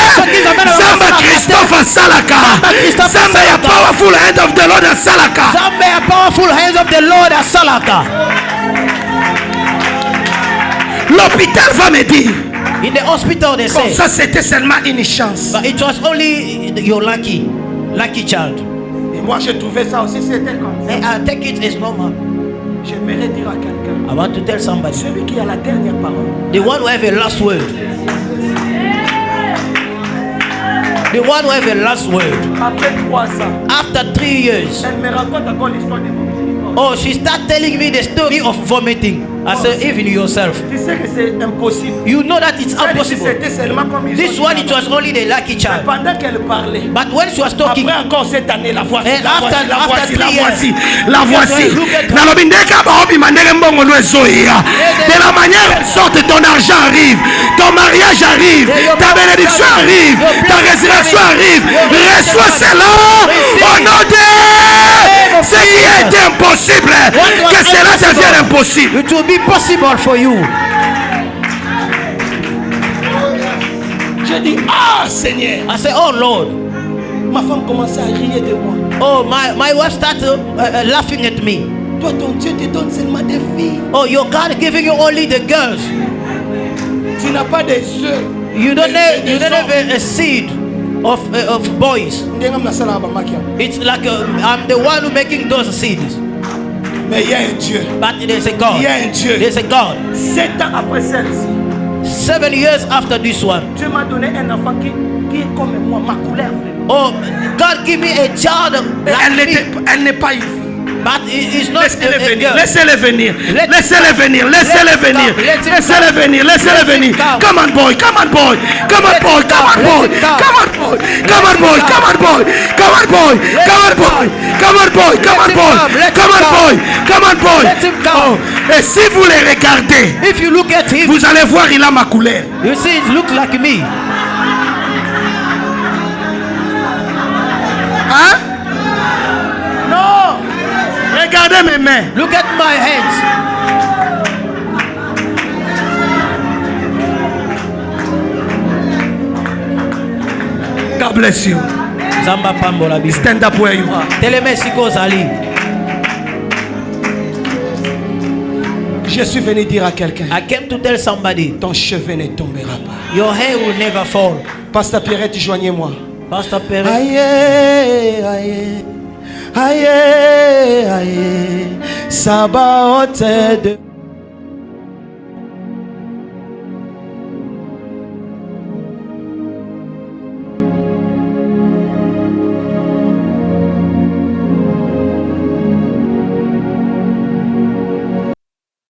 Zamba Christophe Salaka. Zamba ya powerful hand of the Lord at Salaka. Zamba ya powerful hands of the Lord at Salaka. L'hôpital va me dire. In the hospital they say. Ça c'était seulement une chance. But it was only your lucky child. Et moi j'ai trouvé ça aussi c'était comme ça. And I take it as normal. J'aimerais dire à quelqu'un. I want to tell somebody. Celui qui a la dernière parole. The one who have a last word. The one who have a last word. Après 3 ans. After 3 years. Elle me raconte encore l'histoire de vomiting. Oh, she started telling me the story of vomiting. I said, even yourself. Tu sais que c'est impossible. You know that it's impossible. C'était seulement comme This one, it was only the lucky child. Pendant qu'elle parlait. But when she was talking. Après encore cette année, la voici. And La voici. Dans le bindeka baobi mandele mbongo no ezoia. De la manière sorte ton argent arrive, ton mariage arrive, ta bénédiction arrive, ta résurrection arrive. Reçois cela au nom de ce qui est impossible. Que cela devienne impossible. It will be possible for you. J'ai dit, ah Seigneur. I say, oh Lord. Ma femme commençait à rire de moi. Oh, my wife started laughing at me. Toi, ton Dieu te donne seulement des filles. Oh, your God giving you only the girls. Tu n'as pas des œufs. You don't have a seed of boys. It's like I'm the one who making those seeds. Mais il y a un Dieu. But there's a God. Il y a un Dieu. There's a God. 7 ans après celle-ci. 7 years after this one. Dieu m'a donné un enfant qui est comme moi, ma couleur. Oh, God give me a child like me. Elle n'est pas une fille. But it's not Laissez-les venir. a girl. Laissez-les venir. Laissez-les venir. Laissez-les venir. Laissez-les venir. Laissez-les venir. Come on, boy. Come on, boy. Come on, boy. Come on, boy. Come on, boy. Come on, boy. Come on, boy. Come on, boy. Come on, boy. Come on, boy. Come on, boy. Come on, boy. Come on, boy. Let him come. Et si vous les regardez, If you look at him, vous allez voir, il a ma couleur. you see, it looks like me. Hein? Non. Regardez mes mains. Look at my hands. God bless you. Zamba pambola bis. Stand up where you are. Telemesiko zali. Je suis venu dire à quelqu'un. I came to tell somebody. Ton cheveu ne tombera pas. Your hair will never fall. Pasteur Pierrette, joignez-moi. Pastor Perry. Aïe, aïe, aïe, aïe, Sabaoth de